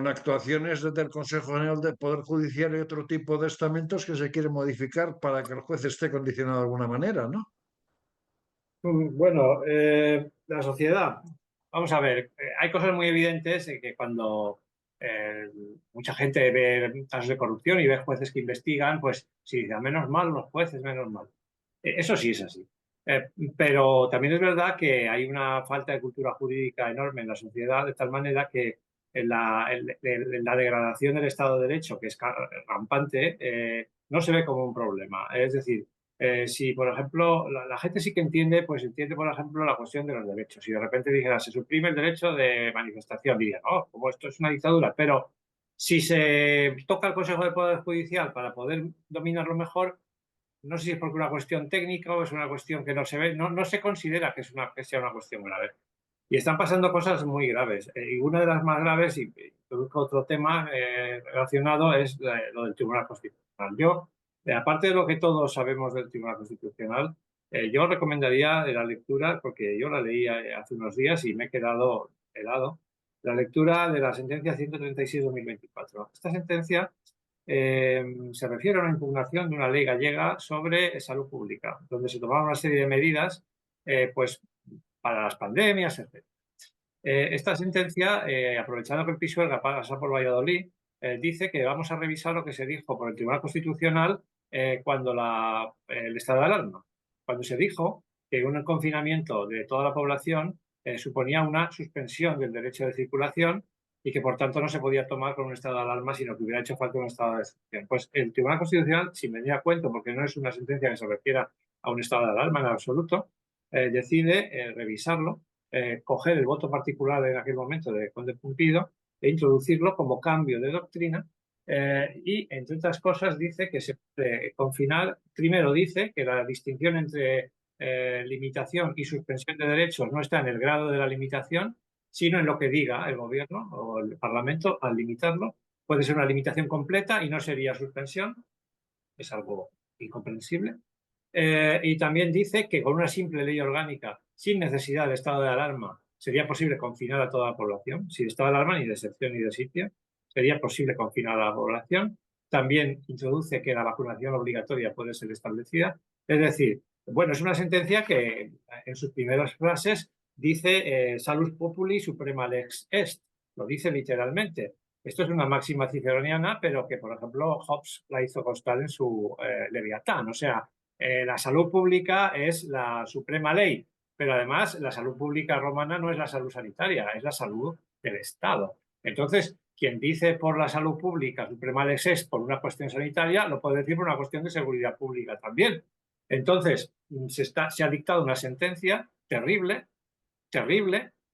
Speaker 1: actuaciones desde el Consejo General del Poder Judicial y otro tipo de estamentos que se quiere modificar para que el juez esté condicionado de alguna manera, ¿no?
Speaker 5: Bueno, la sociedad. Vamos a ver, hay cosas muy evidentes que cuando eh, mucha gente ve casos de corrupción y ve jueces que investigan, pues sí, dice, menos mal los jueces, menos mal. Eso sí es así. Pero también es verdad que hay una falta de cultura jurídica enorme en la sociedad, de tal manera que la degradación del Estado de Derecho, que es rampante, no se ve como un problema. Es decir, si, por ejemplo, la gente sí que entiende, pues entiende, por ejemplo, la cuestión de los derechos. Si de repente dijera, se suprime el derecho de manifestación, diría, no, como esto es una dictadura. Pero si se toca el Consejo de Poder Judicial para poder dominarlo mejor, no sé si es porque una cuestión técnica o es una cuestión que no se ve, no se considera que sea una cuestión grave. Y están pasando cosas muy graves. Y una de las más graves, y introduzco otro tema relacionado, es lo del Tribunal Constitucional. Yo, aparte de lo que todos sabemos del Tribunal Constitucional, yo recomendaría la lectura, porque yo la leí hace unos días y me he quedado helado, la lectura de la sentencia 136-2024. Esta sentencia se refiere a una impugnación de una ley gallega sobre salud pública, donde se tomaron una serie de medidas pues, para las pandemias, etc. Esta sentencia, aprovechando que el Pisuerga pasa por Valladolid, dice que vamos a revisar lo que se dijo por el Tribunal Constitucional cuando el estado de alarma. Cuando se dijo que un confinamiento de toda la población suponía una suspensión del derecho de circulación y que por tanto no se podía tomar con un estado de alarma, sino que hubiera hecho falta un estado de excepción. Pues el Tribunal Constitucional, sin venir a cuento, porque no es una sentencia que se refiera a un estado de alarma en absoluto, decide revisarlo, coger el voto particular en aquel momento de Conde Pumpido e introducirlo como cambio de doctrina y, entre otras cosas, dice que se puede confinar. Primero dice que la distinción entre limitación y suspensión de derechos no está en el grado de la limitación, sino en lo que diga el gobierno o el Parlamento al limitarlo. Puede ser una limitación completa y no sería suspensión, es algo incomprensible. Y también dice que con una simple ley orgánica, sin necesidad de estado de alarma, sería posible confinar a toda la población, sin estado de alarma, ni de excepción ni de sitio, sería posible confinar a la población. También introduce que la vacunación obligatoria puede ser establecida. Es decir, bueno, es una sentencia que en sus primeras frases dice salus populi suprema lex est, lo dice literalmente. Esto es una máxima ciceroniana, pero que, por ejemplo, Hobbes la hizo constar en su Leviatán. O sea, la salud pública es la suprema ley, pero además la salud pública romana no es la salud sanitaria, es la salud del Estado. Entonces, quien dice por la salud pública suprema lex est por una cuestión sanitaria, lo puede decir por una cuestión de seguridad pública también. Entonces, se ha dictado una sentencia terrible,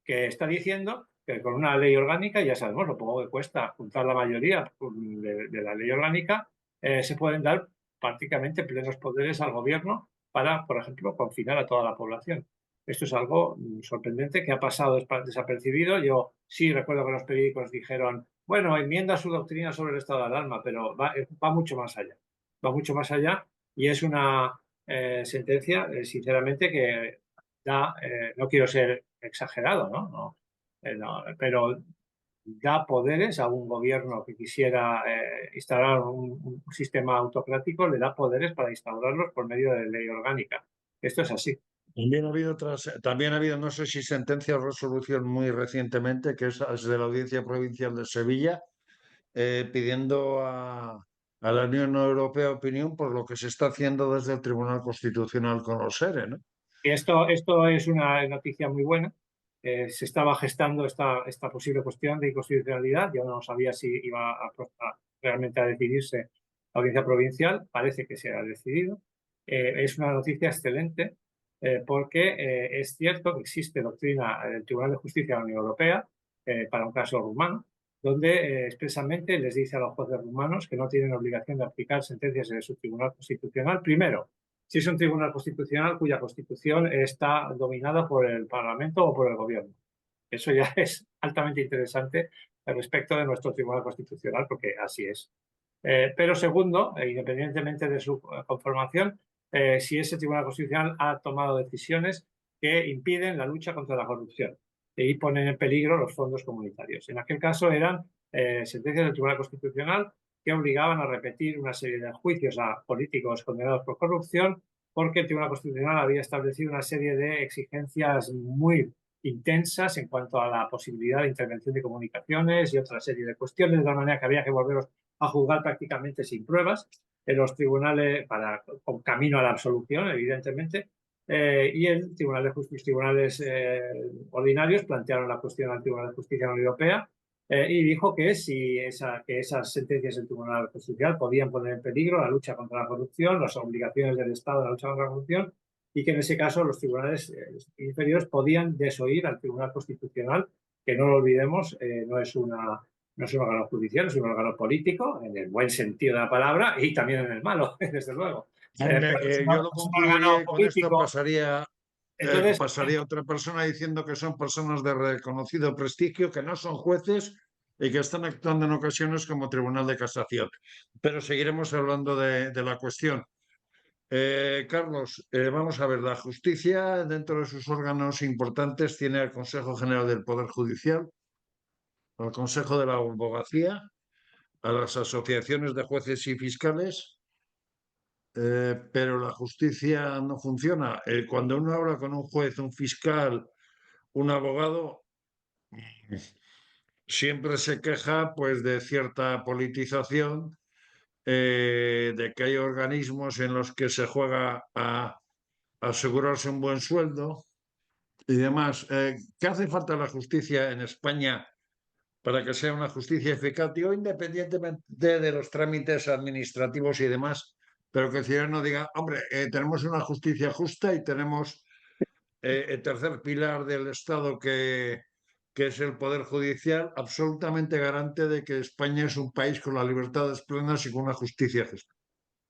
Speaker 5: que está diciendo que con una ley orgánica, ya sabemos lo poco que cuesta juntar la mayoría de la ley orgánica, se pueden dar prácticamente plenos poderes al gobierno para, por ejemplo, confinar a toda la población. Esto es algo sorprendente que ha pasado desapercibido. Yo sí recuerdo que los periódicos dijeron, bueno, enmienda su doctrina sobre el estado de alarma, pero va mucho más allá. Va mucho más allá y es una sentencia, sinceramente, que da, no quiero ser exagerado, ¿no? Pero da poderes a un gobierno que quisiera instaurar un sistema autocrático, le da poderes para instaurarlos por medio de ley orgánica. Esto es así.
Speaker 1: También ha habido, no sé si sentencia o resolución muy recientemente, que es de la Audiencia Provincial de Sevilla, pidiendo a la Unión Europea opinión por lo que se está haciendo desde el Tribunal Constitucional con los ERE, ¿no?
Speaker 5: Esto es una noticia muy buena. Se estaba gestando esta posible cuestión de inconstitucionalidad. Yo no sabía si iba realmente a decidirse la audiencia provincial. Parece que se ha decidido. Es una noticia excelente porque es cierto que existe doctrina del Tribunal de Justicia de la Unión Europea para un caso rumano, donde expresamente les dice a los jueces rumanos que no tienen obligación de aplicar sentencias de su Tribunal Constitucional. Primero, si es un tribunal constitucional cuya constitución está dominada por el Parlamento o por el Gobierno. Eso ya es altamente interesante respecto de nuestro tribunal constitucional, porque así es. Pero segundo, independientemente de su conformación, si ese tribunal constitucional ha tomado decisiones que impiden la lucha contra la corrupción y ponen en peligro los fondos comunitarios. En aquel caso eran sentencias del Tribunal Constitucional que obligaban a repetir una serie de juicios a políticos condenados por corrupción, porque el Tribunal Constitucional había establecido una serie de exigencias muy intensas en cuanto a la posibilidad de intervención de comunicaciones y otra serie de cuestiones, de tal manera que había que volverlos a juzgar prácticamente sin pruebas en los tribunales con camino a la absolución, evidentemente. Y el Tribunal de Justicia, tribunales ordinarios plantearon la cuestión al Tribunal de Justicia de la Unión Europea y dijo que que esas sentencias del Tribunal Constitucional podían poner en peligro la lucha contra la corrupción, las obligaciones del Estado de la lucha contra la corrupción, y que en ese caso los tribunales inferiores podían desoír al Tribunal Constitucional, que no lo olvidemos, no es un órgano judicial, es un órgano político, en el buen sentido de la palabra y también en el malo, desde luego.
Speaker 1: Yo lo concluiría y con esto pasaría
Speaker 5: Entonces,
Speaker 1: pasaría otra persona diciendo que son personas de reconocido prestigio, que no son jueces y que están actuando en ocasiones como Tribunal de Casación. Pero seguiremos hablando de la cuestión. Carlos, vamos a ver, la justicia dentro de sus órganos importantes tiene al Consejo General del Poder Judicial, al Consejo de la Abogacía, a las asociaciones de jueces y fiscales, pero la justicia no funciona. Cuando uno habla con un juez, un fiscal, un abogado, siempre se queja pues de cierta politización, de que hay organismos en los que se juega a asegurarse un buen sueldo y demás. ¿Qué hace falta la justicia en España para que sea una justicia eficaz? Yo, independientemente de los trámites administrativos y demás, pero que el ciudadano diga, hombre, tenemos una justicia justa y tenemos el tercer pilar del Estado que es el Poder Judicial, absolutamente garante de que España es un país con las libertades plenas y con una justicia justa.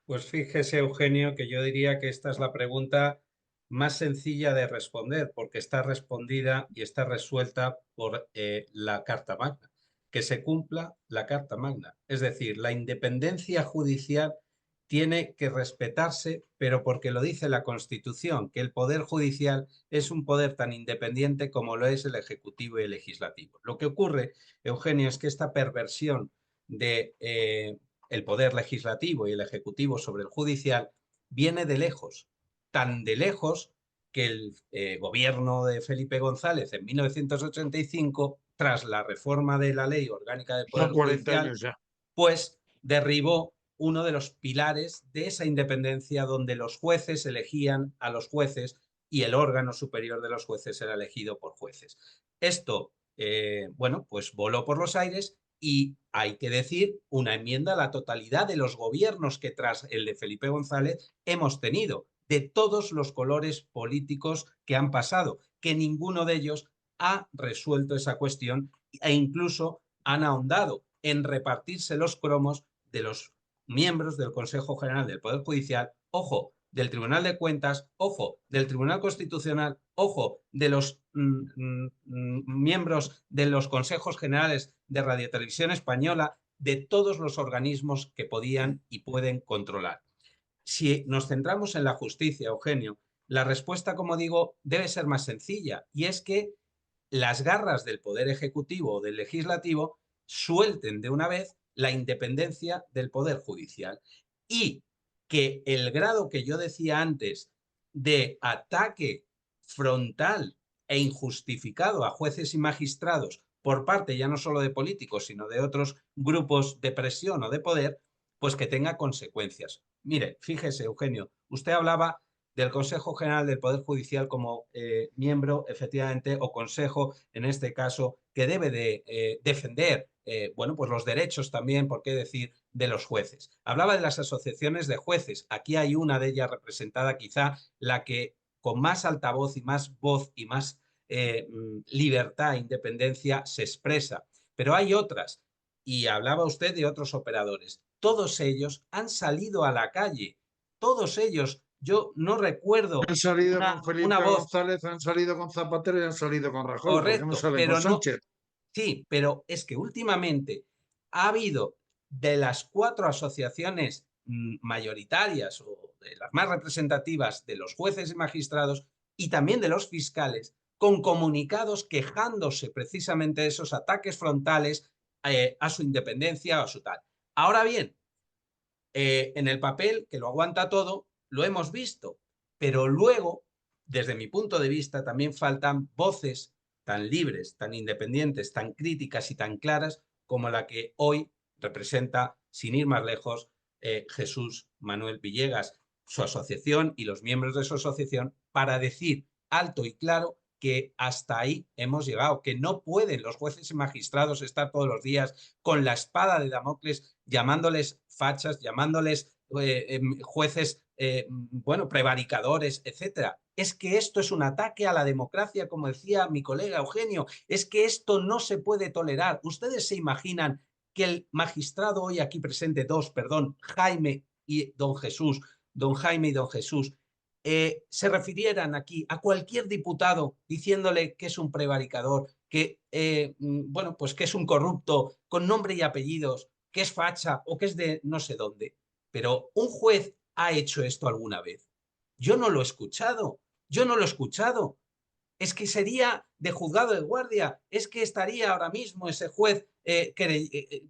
Speaker 6: Pues fíjese, Eugenio, que yo diría que esta es la pregunta más sencilla de responder, porque está respondida y está resuelta por la Carta Magna. Que se cumpla la Carta Magna. Es decir, la independencia judicial tiene que respetarse, pero porque lo dice la Constitución, que el Poder Judicial es un poder tan independiente como lo es el Ejecutivo y el Legislativo. Lo que ocurre, Eugenio, es que esta perversión de el poder legislativo y el ejecutivo sobre el judicial viene de lejos, tan de lejos que el gobierno de Felipe González en 1985, tras la reforma de la Ley Orgánica del Poder
Speaker 1: Son 40
Speaker 6: Judicial,
Speaker 1: años ya.
Speaker 6: pues derribó uno de los pilares de esa independencia donde los jueces elegían a los jueces y el órgano superior de los jueces era elegido por jueces. Esto, bueno, pues voló por los aires y hay que decir una enmienda a la totalidad de los gobiernos que tras el de Felipe González hemos tenido, de todos los colores políticos que han pasado, que ninguno de ellos ha resuelto esa cuestión e incluso han ahondado en repartirse los cromos de los miembros del Consejo General del Poder Judicial, ojo, del Tribunal de Cuentas, ojo, del Tribunal Constitucional, ojo, de los miembros de los Consejos Generales de Radiotelevisión Española, de todos los organismos que podían y pueden controlar. Si nos centramos en la justicia, Eugenio, la respuesta, como digo, debe ser más sencilla, y es que las garras del Poder Ejecutivo o del Legislativo suelten de una vez la independencia del Poder Judicial y que el grado que yo decía antes de ataque frontal e injustificado a jueces y magistrados por parte ya no solo de políticos, sino de otros grupos de presión o de poder, pues que tenga consecuencias. Mire, fíjese, Eugenio, usted hablaba del Consejo General del Poder Judicial como miembro, efectivamente, o consejo, en este caso, que debe de defender, bueno, pues los derechos también, por qué decir, de los jueces. Hablaba de las asociaciones de jueces. Aquí hay una de ellas representada, quizá la que con más altavoz y más voz y más libertad e independencia se expresa. Pero hay otras, y hablaba usted de otros operadores. Todos ellos han salido a la calle, todos ellos. Yo no recuerdo
Speaker 1: Han salido con Felipe
Speaker 6: voz
Speaker 1: González, han salido con Zapatero y han salido con Rajoy. ¿Por qué no
Speaker 6: correcto,
Speaker 1: salen con
Speaker 6: pero no,
Speaker 1: Sánchez?
Speaker 6: sí, pero es que últimamente ha habido de las 4 asociaciones mayoritarias o de las más representativas de los jueces y magistrados y también de los fiscales, con comunicados quejándose precisamente de esos ataques frontales a su independencia o a su tal. Ahora bien, en el papel, que lo aguanta todo, lo hemos visto, pero luego, desde mi punto de vista, también faltan voces tan libres, tan independientes, tan críticas y tan claras como la que hoy representa, sin ir más lejos, Jesús Manuel Villegas, su asociación y los miembros de su asociación, para decir alto y claro que hasta ahí hemos llegado, que no pueden los jueces y magistrados estar todos los días con la espada de Damocles llamándoles fachas, llamándoles jueces, bueno, prevaricadores, etcétera. Es que esto es un ataque a la democracia, como decía mi colega Eugenio, es que esto no se puede tolerar. Ustedes se imaginan que el magistrado hoy aquí presente, Jaime y don Jesús, don Jaime y don Jesús, se refirieran aquí a cualquier diputado diciéndole que es un prevaricador, que, bueno, pues que es un corrupto con nombre y apellidos, que es facha o que es de no sé dónde. Pero un juez ha hecho esto alguna vez. Yo no lo he escuchado, yo no lo he escuchado. Es que sería de juzgado de guardia, es que estaría ahora mismo ese juez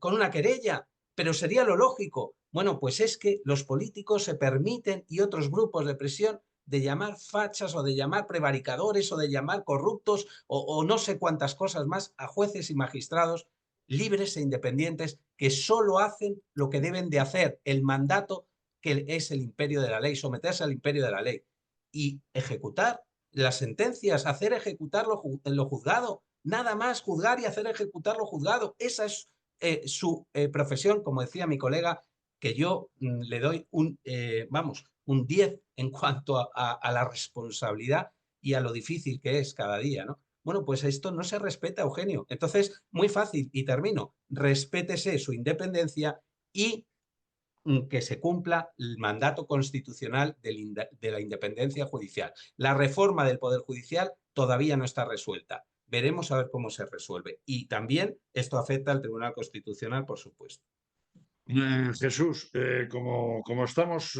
Speaker 6: con una querella, pero sería lo lógico. Bueno, pues es que los políticos se permiten y otros grupos de presión de llamar fachas o de llamar prevaricadores o de llamar corruptos o no sé cuántas cosas más a jueces y magistrados libres e independientes que solo hacen lo que deben de hacer, el mandato que es el imperio de la ley, someterse al imperio de la ley y ejecutar las sentencias, hacer ejecutar lo juzgado, nada más juzgar y hacer ejecutar lo juzgado. Esa es su profesión, como decía mi colega, que yo le doy un 10 en cuanto a la responsabilidad y a lo difícil que es cada día, ¿no? Bueno, pues esto no se respeta, Eugenio. Entonces, muy fácil, y termino, respétese su independencia y que se cumpla el mandato constitucional de la independencia judicial. La reforma del Poder Judicial todavía no está resuelta. Veremos a ver cómo se resuelve. Y también esto afecta al Tribunal Constitucional, por supuesto.
Speaker 1: Jesús, como estamos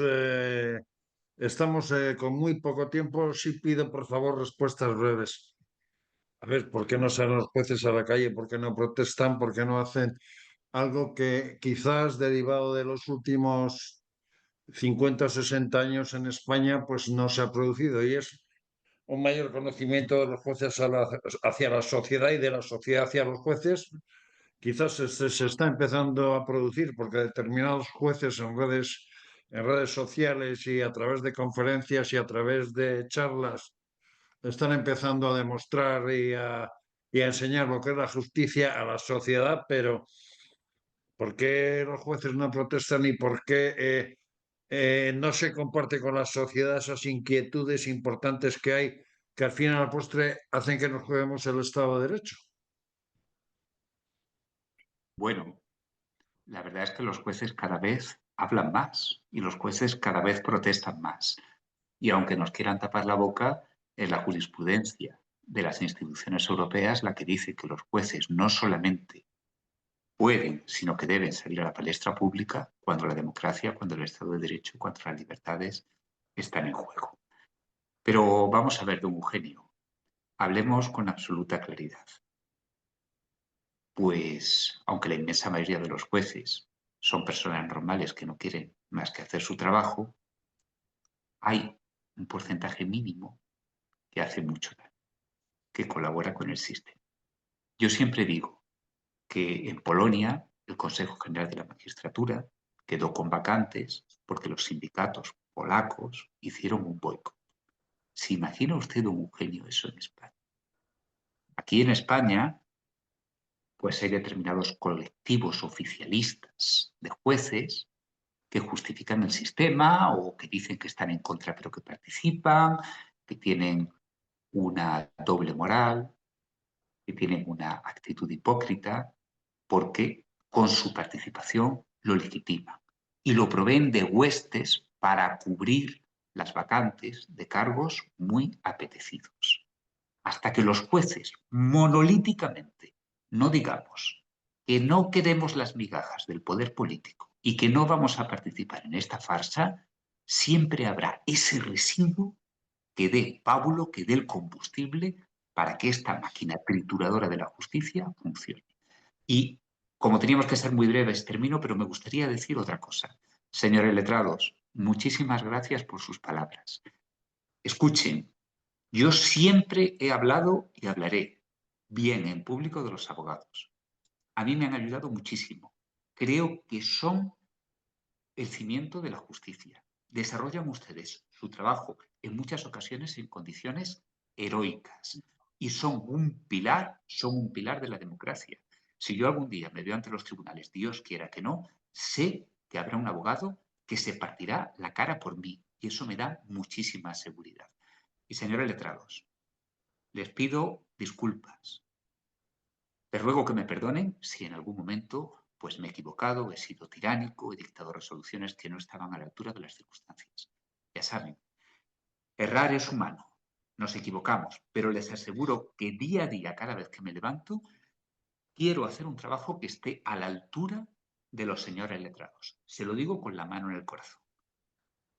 Speaker 1: con muy poco tiempo, sí pido por favor respuestas breves. A ver, ¿por qué no salen los jueces a la calle? ¿Por qué no protestan? ¿Por qué no hacen algo que quizás derivado de los últimos 50 o 60 años en España, pues no se ha producido? Y es un mayor conocimiento de los jueces hacia la sociedad y de la sociedad hacia los jueces. Quizás se está empezando a producir porque determinados jueces en redes sociales y a través de conferencias y a través de charlas están empezando a demostrar y a enseñar lo que es la justicia a la sociedad, pero ¿por qué los jueces no protestan y por qué no se comparte con la sociedad esas inquietudes importantes que hay que al final a la postre hacen que nos juguemos el Estado de Derecho?
Speaker 3: Bueno, la verdad es que los jueces cada vez hablan más y los jueces cada vez protestan más. Y aunque nos quieran tapar la boca, es la jurisprudencia de las instituciones europeas la que dice que los jueces no solamente pueden, sino que deben salir a la palestra pública cuando la democracia, cuando el Estado de Derecho, cuando las libertades están en juego. Pero vamos a ver, don Eugenio, hablemos con absoluta claridad. Pues, aunque la inmensa mayoría de los jueces son personas normales que no quieren más que hacer su trabajo, hay un porcentaje mínimo que hace mucho daño, que colabora con el sistema. Yo siempre digo que en Polonia el Consejo General de la Magistratura quedó con vacantes porque los sindicatos polacos hicieron un boicot. ¿Se imagina usted, don Eugenio, eso en España? Aquí en España, pues hay determinados colectivos oficialistas de jueces que justifican el sistema o que dicen que están en contra pero que participan, que tienen una doble moral, que tienen una actitud hipócrita, porque con su participación lo legitiman y lo proveen de huestes para cubrir las vacantes de cargos muy apetecidos. Hasta que los jueces monolíticamente no digamos que no queremos las migajas del poder político y que no vamos a participar en esta farsa, siempre habrá ese residuo que dé pábulo, que dé el combustible para que esta máquina trituradora de la justicia funcione. Y como teníamos que ser muy breves, termino, pero me gustaría decir otra cosa. Señores letrados, muchísimas gracias por sus palabras. Escuchen, yo siempre he hablado y hablaré bien en público de los abogados. A mí me han ayudado muchísimo. Creo que son el cimiento de la justicia. Desarrollan ustedes su trabajo en muchas ocasiones en condiciones heroicas y son un pilar de la democracia. Si yo algún día me veo ante los tribunales, Dios quiera que no, sé que habrá un abogado que se partirá la cara por mí y eso me da muchísima seguridad. Y señores letrados, les pido disculpas. Les ruego que me perdonen si en algún momento pues me he equivocado, he sido tiránico, he dictado resoluciones que no estaban a la altura de las circunstancias. Ya saben, errar es humano, nos equivocamos, pero les aseguro que día a día, cada vez que me levanto, quiero hacer un trabajo que esté a la altura de los señores letrados. Se lo digo con la mano en el corazón.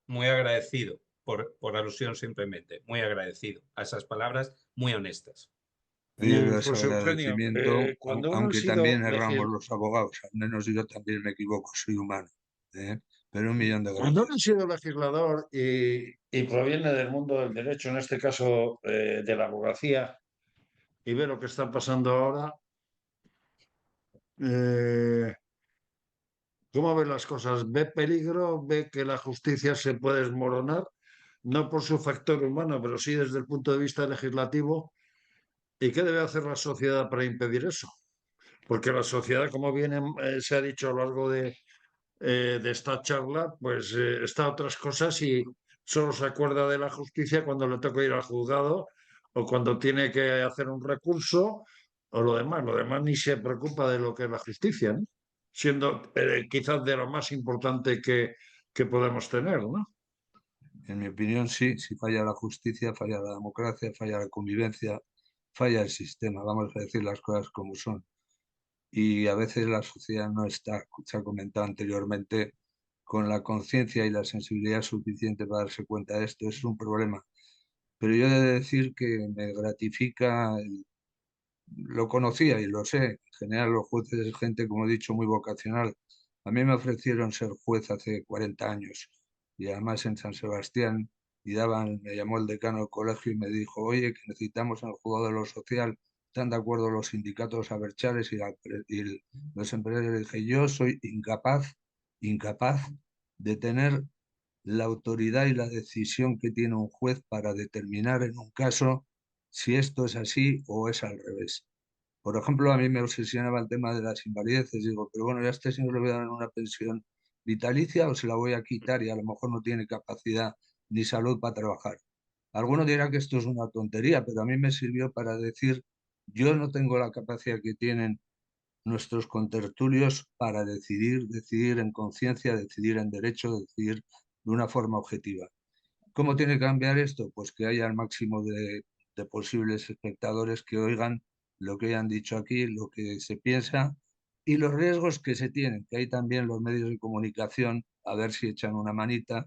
Speaker 6: Muy agradecido por alusión simplemente, muy agradecido a esas palabras muy honestas.
Speaker 4: Ese
Speaker 1: Pues Eugenio,
Speaker 4: agradecimiento,
Speaker 1: cuando uno ha
Speaker 4: aunque
Speaker 1: sido
Speaker 4: también erramos los abogados, al menos yo también me equivoco, soy humano, ¿eh? Pero 1.000.000 de
Speaker 1: cuando uno ha
Speaker 4: gracias.
Speaker 1: sido legislador y proviene del mundo del derecho, en este caso de la abogacía, y ve lo que está pasando ahora, eh, ¿cómo ve las cosas? ¿Ve peligro? ¿Ve que la justicia se puede desmoronar? No por su factor humano, pero sí desde el punto de vista legislativo. ¿Y qué debe hacer la sociedad para impedir eso? Porque la sociedad, como bien se ha dicho a lo largo de esta charla, pues está a otras cosas y solo se acuerda de la justicia cuando le toca ir al juzgado o cuando tiene que hacer un recurso o lo demás. Lo demás ni se preocupa de lo que es la justicia, ¿no? Siendo quizás de lo más importante que podemos tener, ¿no?
Speaker 4: En mi opinión, sí, si falla la justicia, falla la democracia, falla la convivencia, falla el sistema, vamos a decir las cosas como son. Y a veces la sociedad no está, se ha comentado anteriormente, con la conciencia y la sensibilidad suficiente para darse cuenta de esto. Eso es un problema. Pero yo he de decir que me gratifica, lo conocía y lo sé, en general los jueces es gente, como he dicho, muy vocacional. A mí me ofrecieron ser juez hace 40 años y además en San Sebastián me llamó el decano del colegio y me dijo, oye, que necesitamos en el juzgado de lo social, ¿están de acuerdo los sindicatos abertzales y los empresarios? Le dije, yo soy incapaz de tener la autoridad y la decisión que tiene un juez para determinar en un caso si esto es así o es al revés. Por ejemplo, a mí me obsesionaba el tema de las invalideces. Digo, pero bueno, ya a este señor le voy a dar una pensión vitalicia o se la voy a quitar y a lo mejor no tiene capacidad ni salud para trabajar. Alguno dirá que esto es una tontería, pero a mí me sirvió para decir, yo no tengo la capacidad que tienen nuestros contertulios para decidir en conciencia, decidir en derecho, decidir de una forma objetiva. ¿Cómo tiene que cambiar esto? Pues que haya el máximo de posibles espectadores que oigan lo que hayan dicho aquí, lo que se piensa y los riesgos que se tienen, que hay también los medios de comunicación, a ver si echan una manita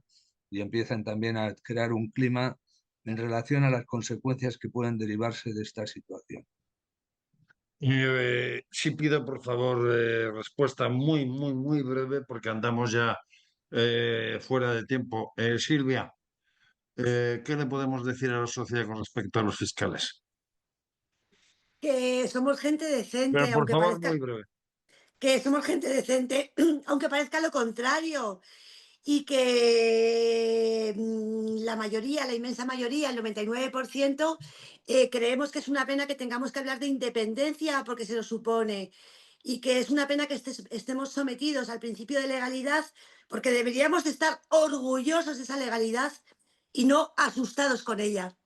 Speaker 4: y empiezan también a crear un clima en relación a las consecuencias que pueden derivarse de esta situación.
Speaker 1: Sí pido, por favor, respuesta muy, muy, muy breve porque andamos ya fuera de tiempo. Silvia, ¿qué le podemos decir a la sociedad con respecto a los fiscales?
Speaker 2: Que somos gente decente,
Speaker 1: Pero por
Speaker 2: aunque
Speaker 1: favor,
Speaker 2: parezca
Speaker 1: muy breve.
Speaker 2: que somos gente decente, aunque parezca lo contrario. Y que la mayoría, la inmensa mayoría, el 99%, creemos que es una pena que tengamos que hablar de independencia porque se lo supone y que es una pena que estemos sometidos al principio de legalidad porque deberíamos de estar orgullosos de esa legalidad y no asustados con ella.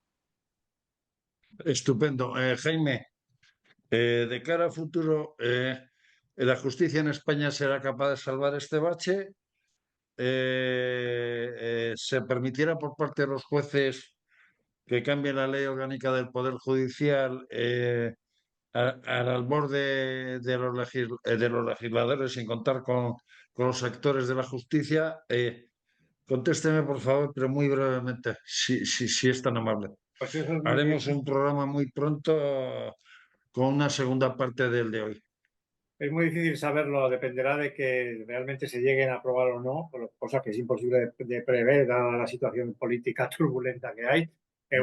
Speaker 1: Estupendo. Jaime, de cara a futuro, ¿la justicia en España será capaz de salvar este bache? ¿Se permitirá por parte de los jueces que cambie la ley orgánica del Poder Judicial al albor de los legisladores sin contar con los actores de la justicia? Contésteme, por favor, pero muy brevemente, si es tan amable.
Speaker 5: Pues eso es
Speaker 1: Haremos
Speaker 5: muy,
Speaker 1: un programa muy pronto con una segunda parte del de hoy.
Speaker 5: es muy difícil saberlo, dependerá de que realmente se lleguen a aprobar o no, cosa que es imposible de prever, dada la situación política turbulenta que hay,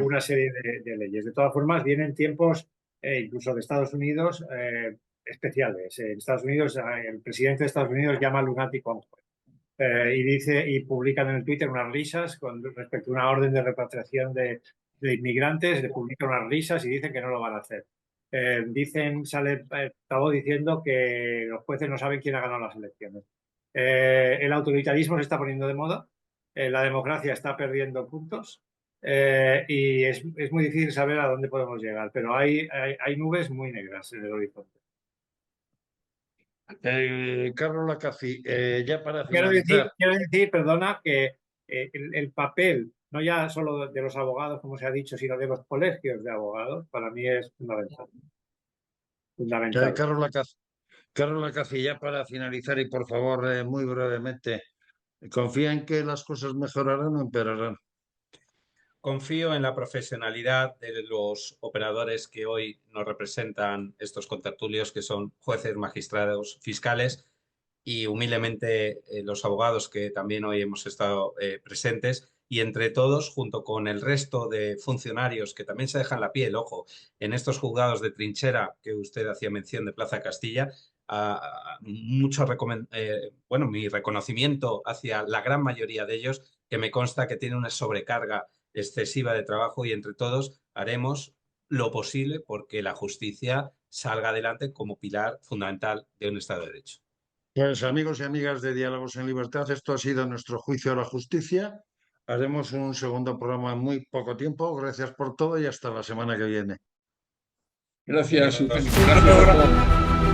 Speaker 5: una serie de leyes. De todas formas, vienen tiempos, incluso de Estados Unidos, especiales. En Estados Unidos, el presidente de Estados Unidos llama lunático a un juez. Y dice y publican en el Twitter unas risas con respecto a una orden de repatriación de inmigrantes, le publican unas risas y dicen que no lo van a hacer. Sale Tabo diciendo que los jueces no saben quién ha ganado las elecciones. El autoritarismo se está poniendo de moda, la democracia está perdiendo puntos y es muy difícil saber a dónde podemos llegar, pero hay nubes muy negras en el horizonte.
Speaker 1: Carlos Lacaci, ya para finalizar,
Speaker 5: Quiero decir, perdona, que el papel, no ya solo de los abogados, como se ha dicho, sino de los colegios de abogados, para mí es fundamental. Fundamental.
Speaker 1: Carlos Lacaci, ya para finalizar y por favor, muy brevemente, ¿confía en que las cosas mejorarán o empeorarán?
Speaker 6: Confío en la profesionalidad de los operadores que hoy nos representan estos contertulios, que son jueces, magistrados, fiscales y humildemente los abogados que también hoy hemos estado presentes. Y entre todos, junto con el resto de funcionarios que también se dejan la piel, ojo, en estos juzgados de trinchera que usted hacía mención de Plaza Castilla, bueno, mi reconocimiento hacia la gran mayoría de ellos, que me consta que tiene una sobrecarga excesiva de trabajo y entre todos haremos lo posible porque la justicia salga adelante como pilar fundamental de un Estado de Derecho.
Speaker 1: Pues amigos y amigas de Diálogos en Libertad, esto ha sido nuestro juicio a la justicia. Haremos un segundo programa en muy poco tiempo. Gracias por todo y hasta la semana que viene.
Speaker 7: Gracias, Eugenio.
Speaker 6: Gracias.
Speaker 7: Gracias a todos.